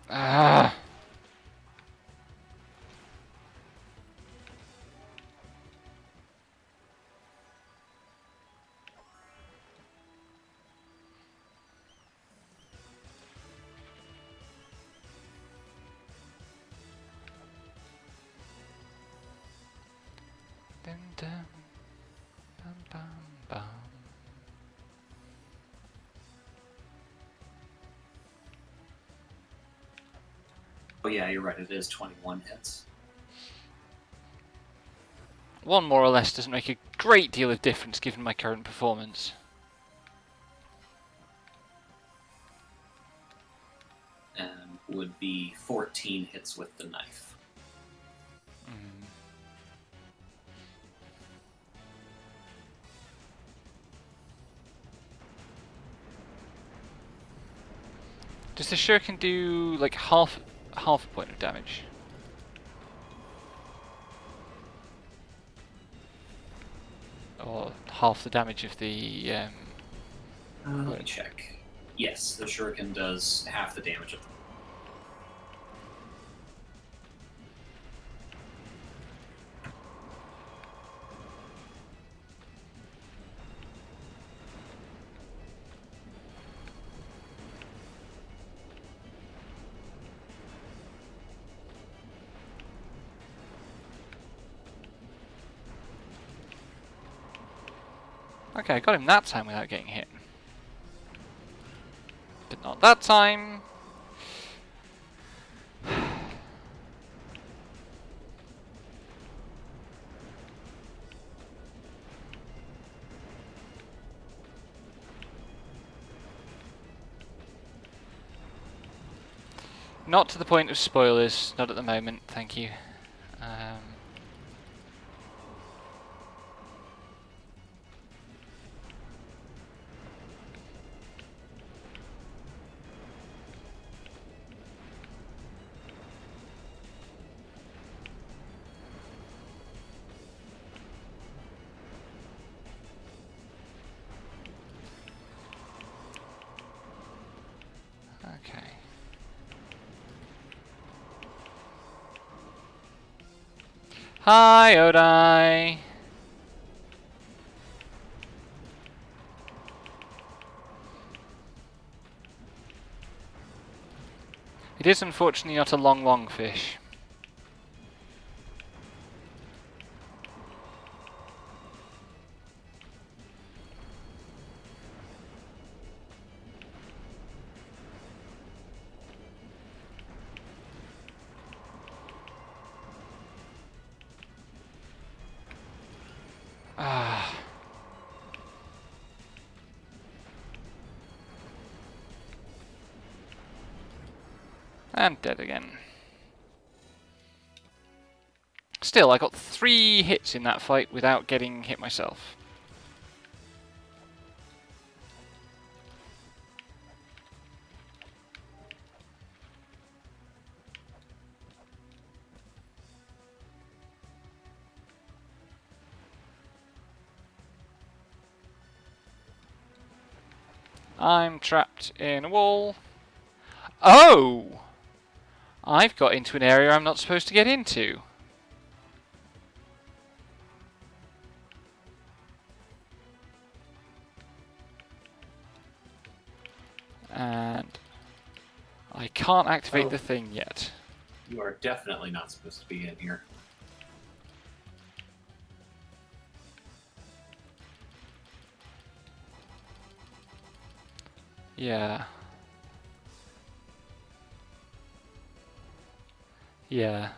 Ah. Dun, dun, bum, bum, bum. Oh yeah, you're right, it is 21 hits. One more or less doesn't make a great deal of difference given my current performance. And would be 14 hits with the knife. Mm. Does the shuriken do like half a point of damage? Or half the damage of the Let me check. Yes, the shuriken does half the damage of the... Okay, I got him that time without getting hit. But not that time. Not to the point of spoilers, not at the moment, thank you. Okay. Hi, Odai! It is unfortunately not a long fish. Ah. And dead again. Still, I got 3 hits in that fight without getting hit myself. I'm trapped in a wall. Oh! I've got into an area I'm not supposed to get into. And I can't activate the thing yet. You are definitely not supposed to be in here. Yeah. Yeah.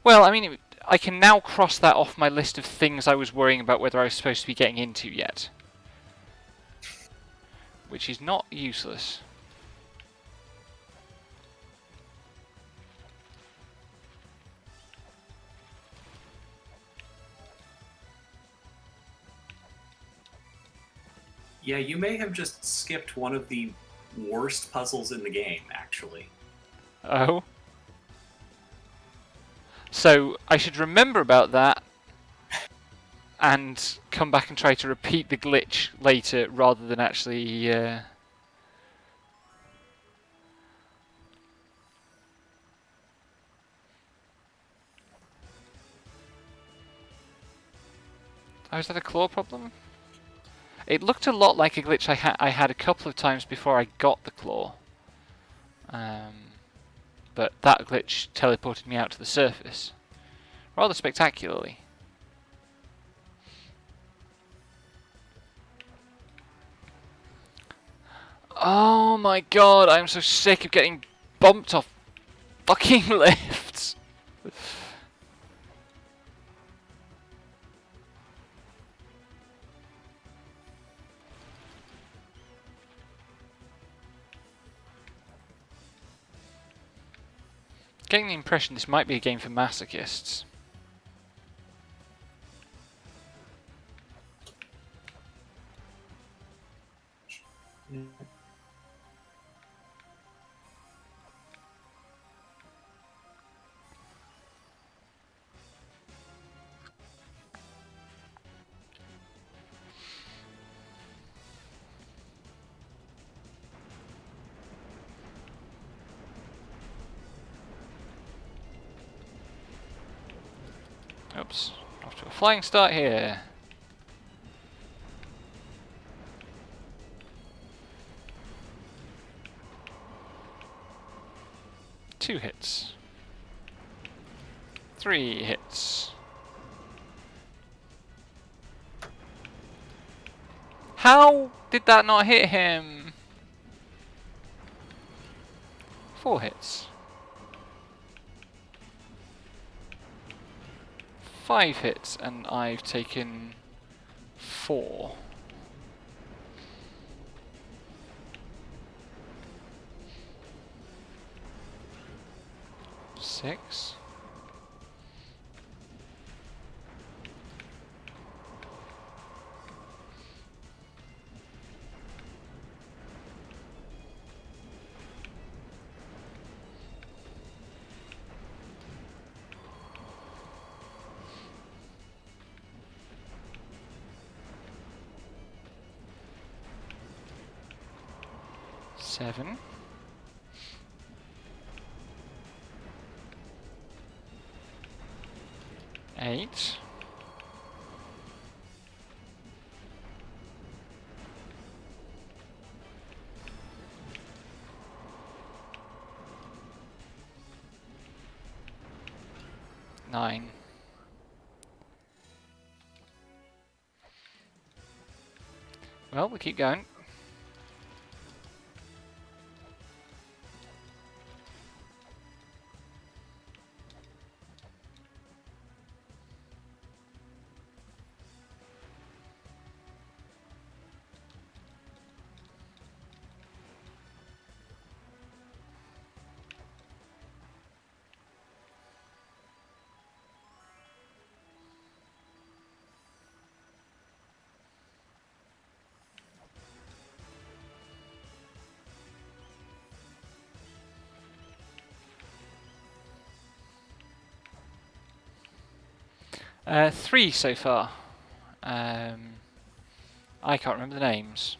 Well, I mean, I can now cross that off my list of things I was worrying about whether I was supposed to be getting into yet. Which is not useless. Yeah, you may have just skipped one of the worst puzzles in the game, actually. Oh? So, I should remember about that and come back and try to repeat the glitch later rather than actually... Oh, is that a claw problem? It looked a lot like a glitch I had a couple of times before I got the claw. But that glitch teleported me out to the surface. Rather spectacularly. Oh my god, I'm so sick of getting bumped off fucking lifts. Getting the impression this might be a game for masochists. Oops. Off to a flying start here. Two hits. 3 hits. How did that not hit him? 4 hits. 5 hits, and I've taken 4. 6. Seven. 8. Nine. Well, we keep going. Three so far. I can't remember the names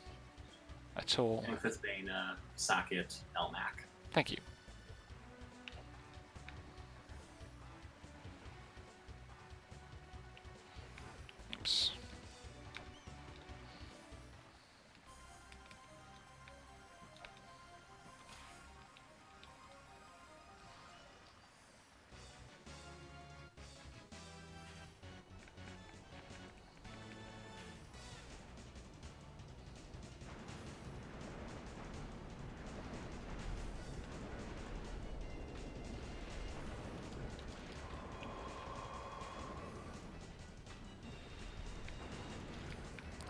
at all. Amphithbane, Sackett, Elmac. Thank you. Oops.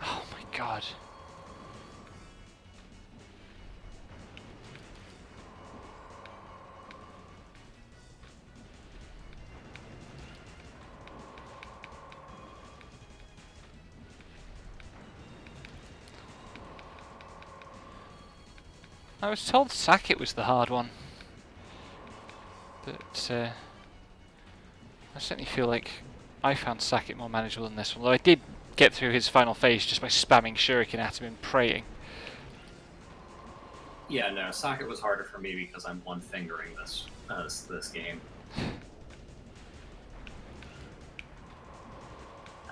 Oh my god. I was told Sackett was the hard one. But I certainly feel like I found Sackett more manageable than this one. Although I did get through his final phase just by spamming shuriken at him and praying. Yeah, no, Sackett was harder for me because I'm one-fingering this game.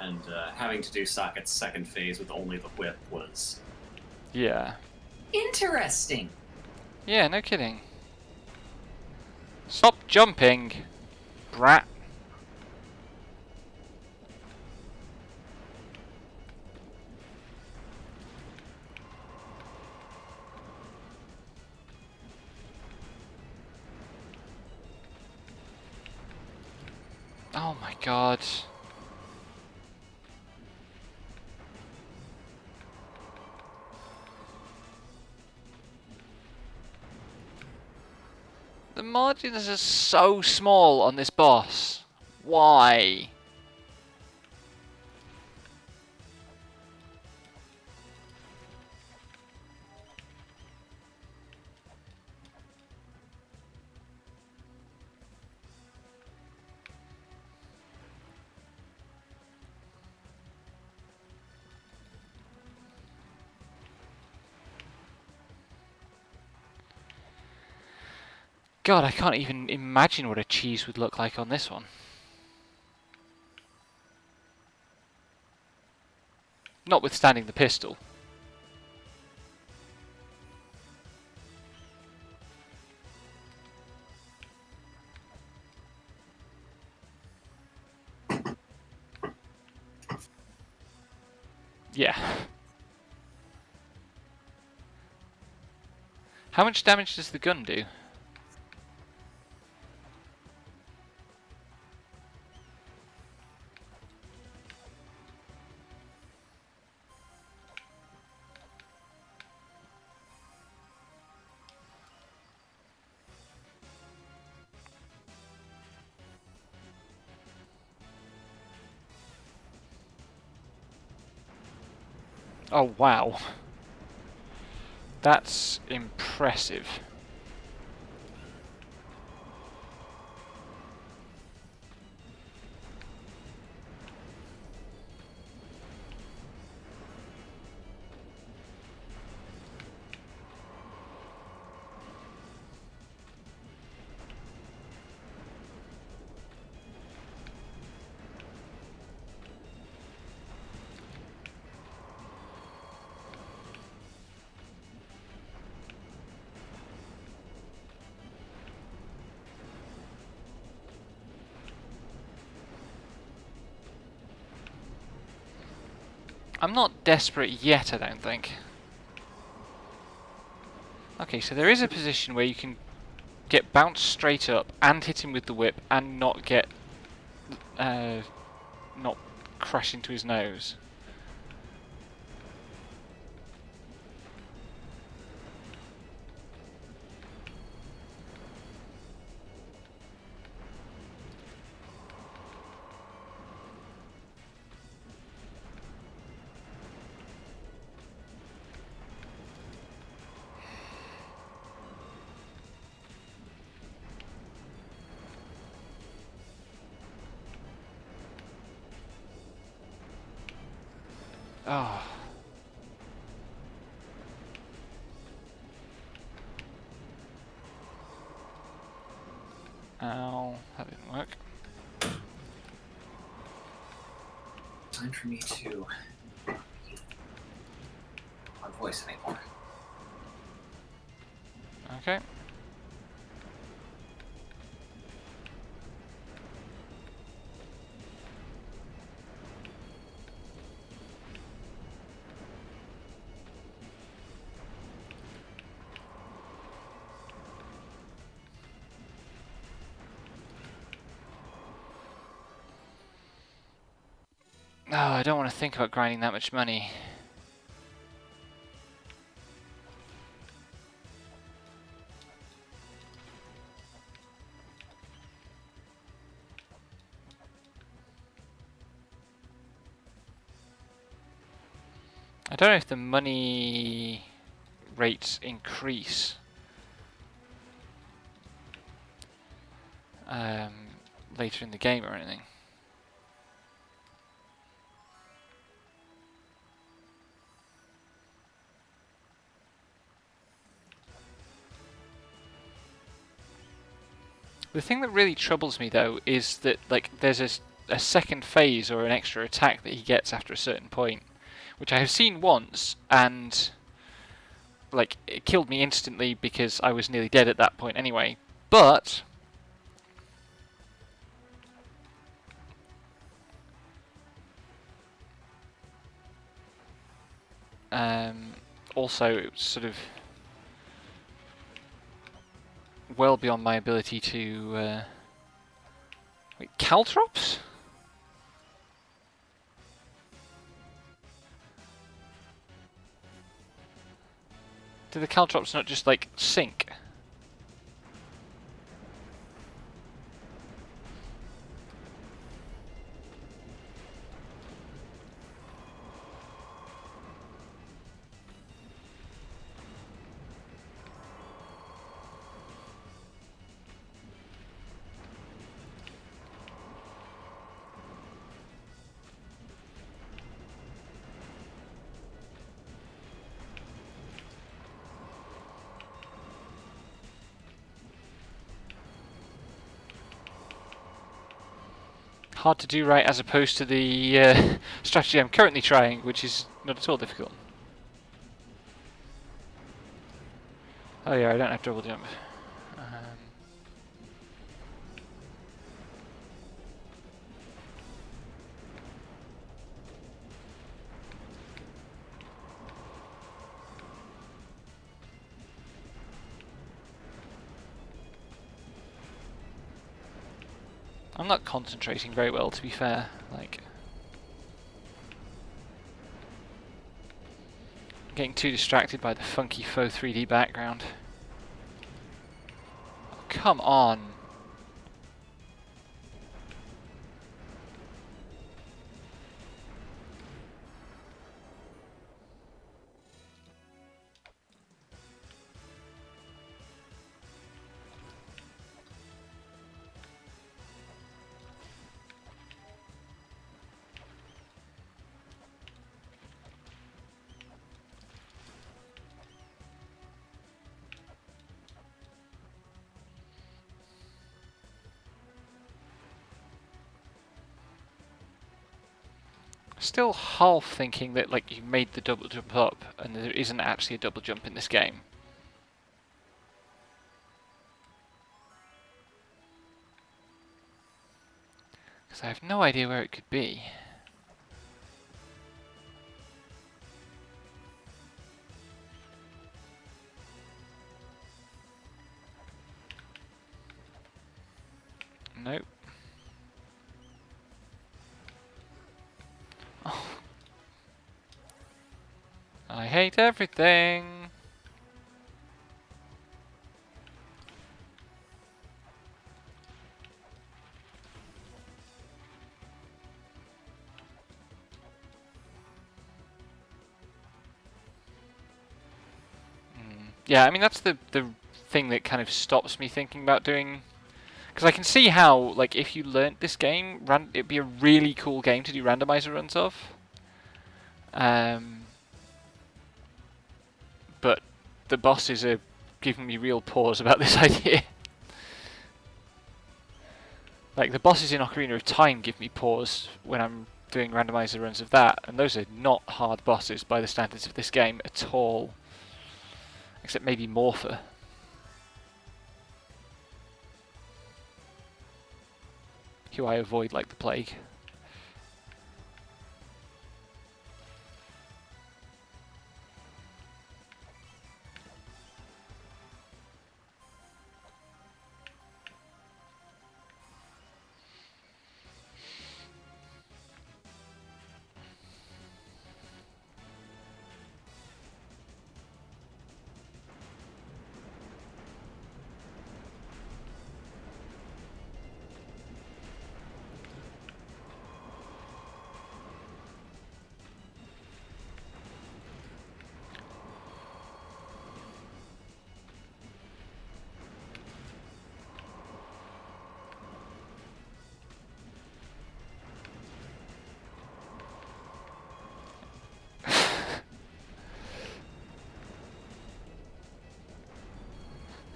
And having to do Sackett's second phase with only the whip was... Yeah. interesting! Yeah, no kidding. Stop jumping, brat. Oh my god. The margins are so small on this boss. Why? God, I can't even imagine what a cheese would look like on this one. Notwithstanding the pistol. Yeah. How much damage does the gun do? Oh wow. That's impressive. I'm not desperate yet, I don't think. Okay, so there is a position where you can get bounced straight up and hit him with the whip and not get... not crash into his nose. Oh. Ow, that didn't work. Time for me to my voice anymore. Okay. Oh, I don't want to think about grinding that much money. I don't know if the money rates increase later in the game or anything. The thing that really troubles me though is that like there's a second phase or an extra attack that he gets after a certain point, which I have seen once, and like it killed me instantly because I was nearly dead at that point anyway. But also it was sort of well beyond my ability to wait, caltrops? Do the caltrops not just like sink? Hard to do right as opposed to the strategy I'm currently trying, which is not at all difficult. Oh yeah, I don't have double jump. I'm not concentrating very well, to be fair. Like, getting too distracted by the funky faux 3D background. Oh, come on. Still half thinking that like you made the double jump up and there isn't actually a double jump in this game. Because I have no idea where it could be. Nope. Oh. I hate everything. Yeah, I mean that's the thing that kind of stops me thinking about doing, because I can see how, like, if you learnt this game, it'd be a really cool game to do randomizer runs of. But the bosses are giving me real pause about this idea. Like, the bosses in Ocarina of Time give me pause when I'm doing randomizer runs of that, and those are not hard bosses by the standards of this game at all. Except maybe Morpher. Who I avoid like the plague.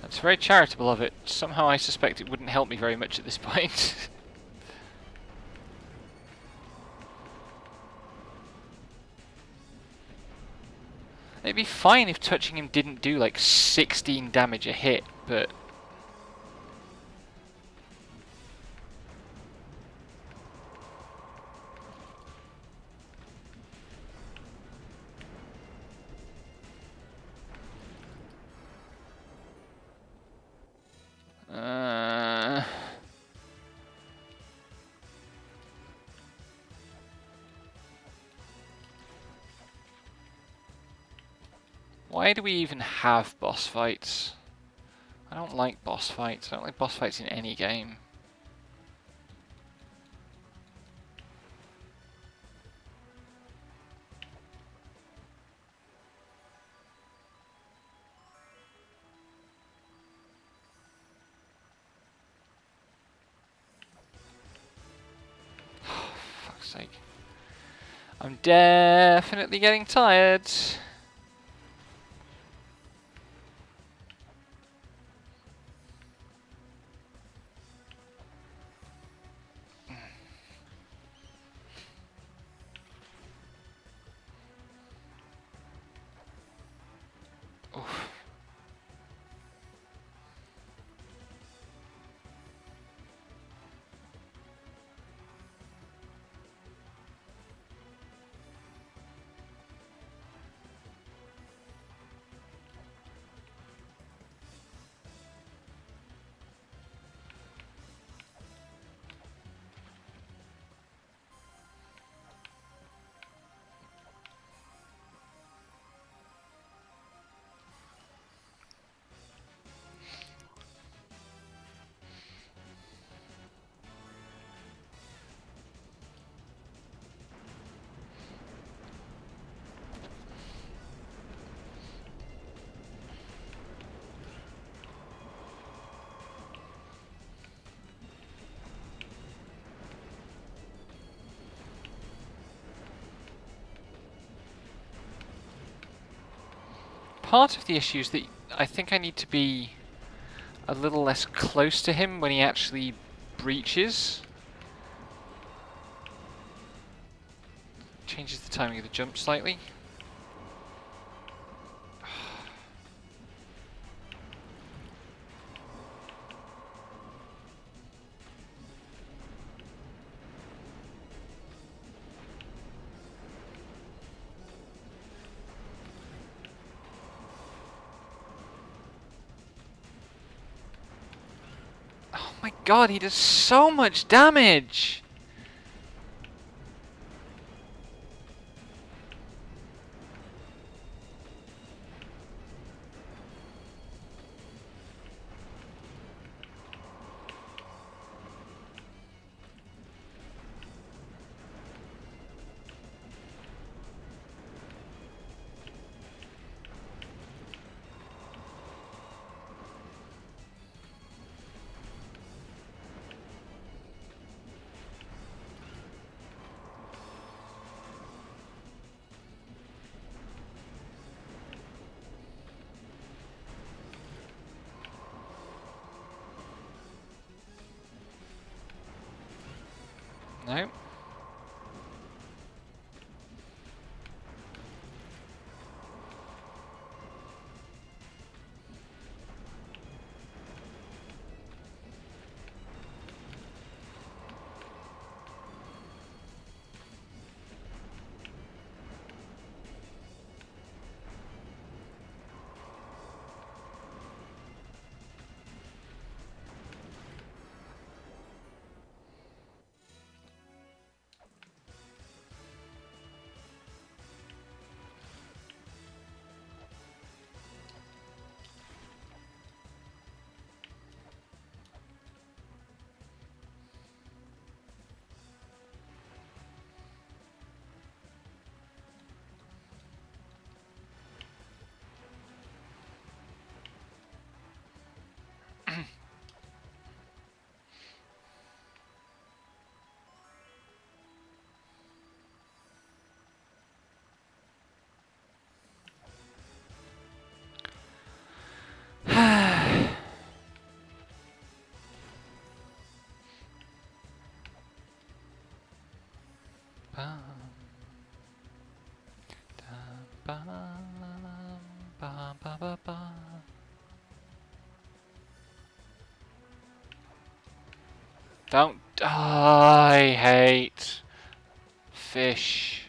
That's very charitable of it. Somehow I suspect it wouldn't help me very much at this point. It'd be fine if touching him didn't do like 16 damage a hit, but... Why do we even have boss fights? I don't like boss fights. I don't like boss fights in any game. Fuck's sake. I'm definitely getting tired. Oof. Part of the issue is that I think I need to be a little less close to him when he actually breaches. Changes the timing of the jump slightly. Oh my god, he does so much damage! No. Don't. Oh, I hate fish.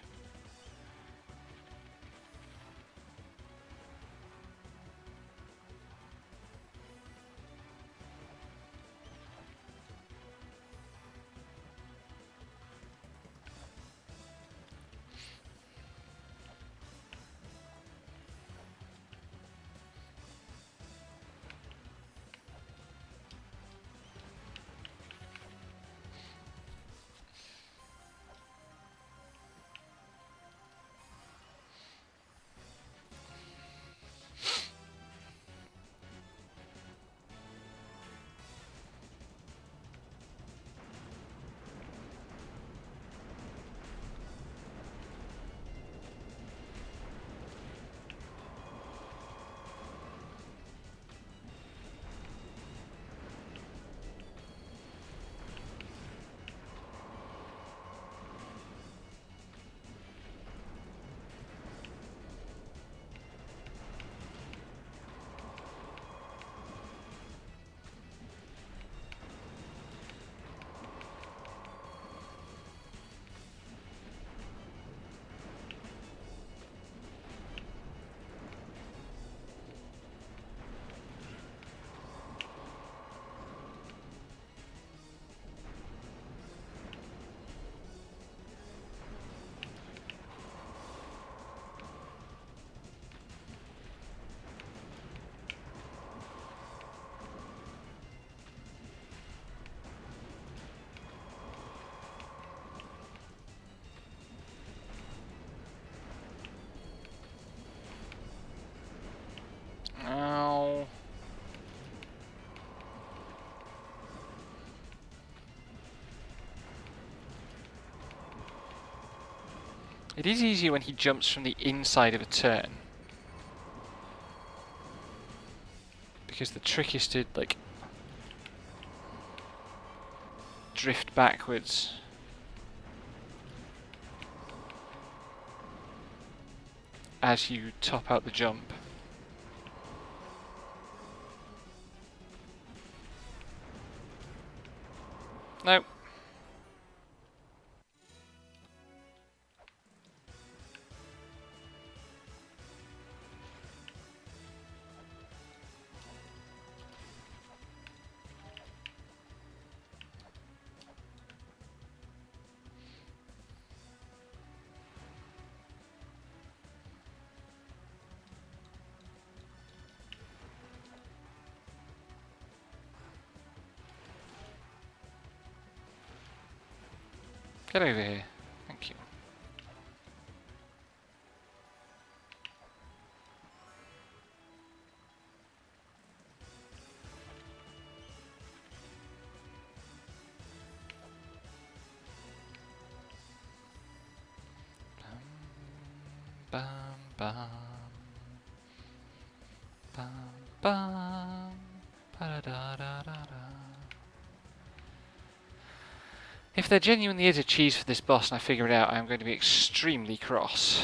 Ow. It is easier when he jumps from the inside of a turn. Because the trick is to, like, drift backwards. As you top out the jump. Nope. Get over here. Thank you. Bam, bam, bam, bam, ba-da-da-da-da-da. If there genuinely is a cheese for this boss and I figure it out, I'm going to be extremely cross.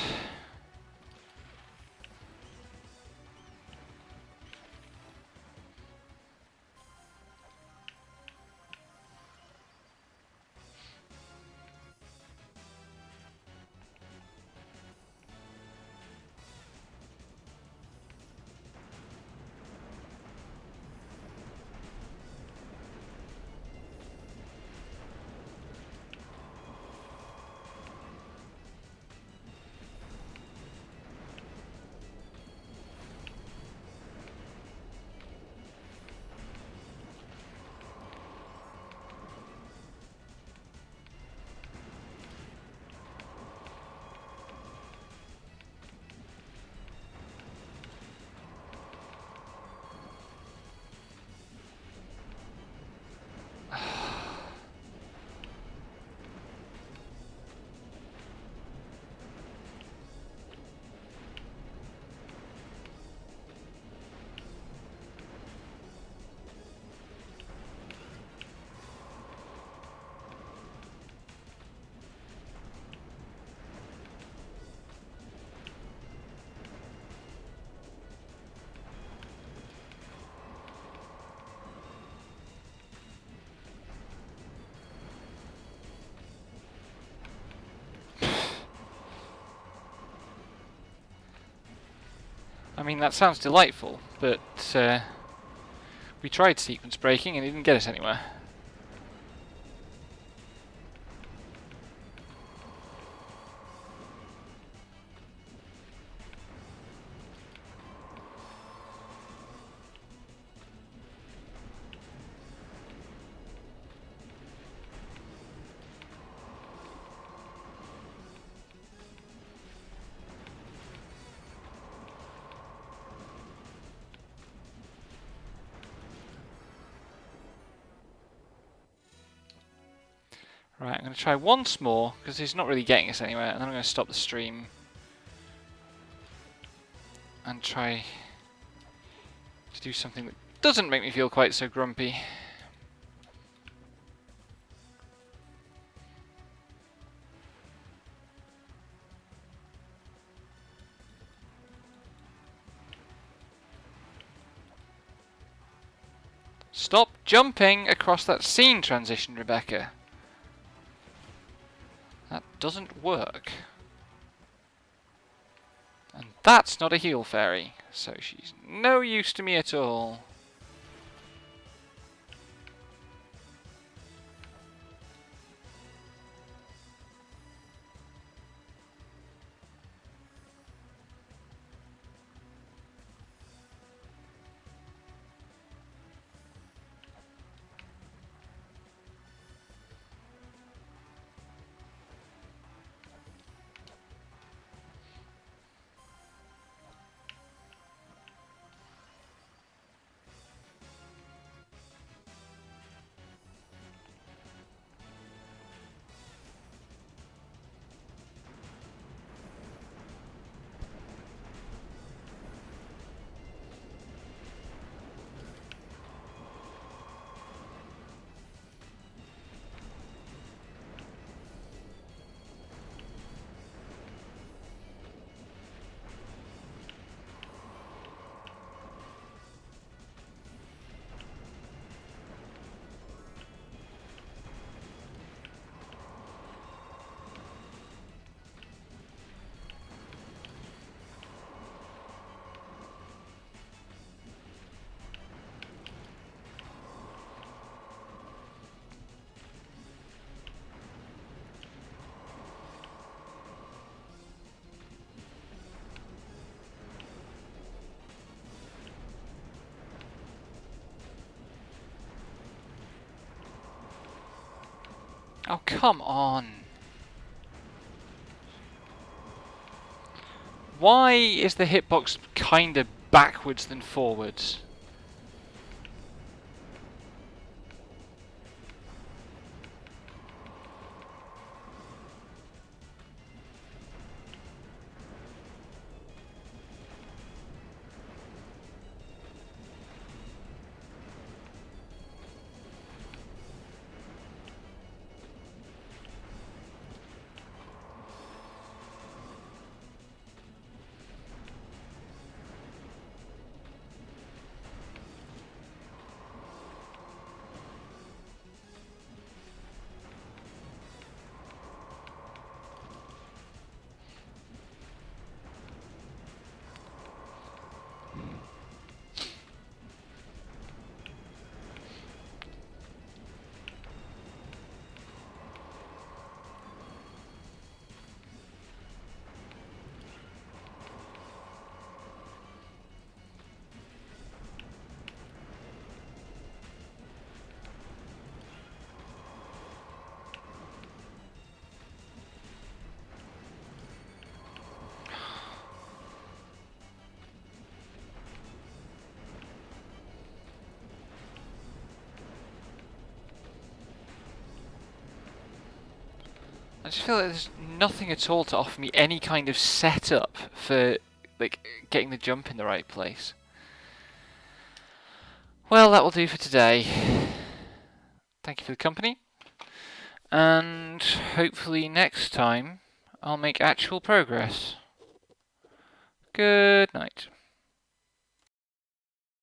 I mean, that sounds delightful, but we tried sequence breaking and it didn't get us anywhere. Right, I'm going to try once more, because he's not really getting us anywhere, and then I'm going to stop the stream and try to do something that doesn't make me feel quite so grumpy. Stop jumping across that scene transition, Rebecca. That doesn't work. And that's not a heal fairy, so she's no use to me at all. Oh, come on. Why is the hitbox kind of backwards than forwards? I just feel like there's nothing at all to offer me any kind of setup for like getting the jump in the right place. Well, that will do for today. Thank you for the company, and hopefully next time I'll make actual progress. Good night.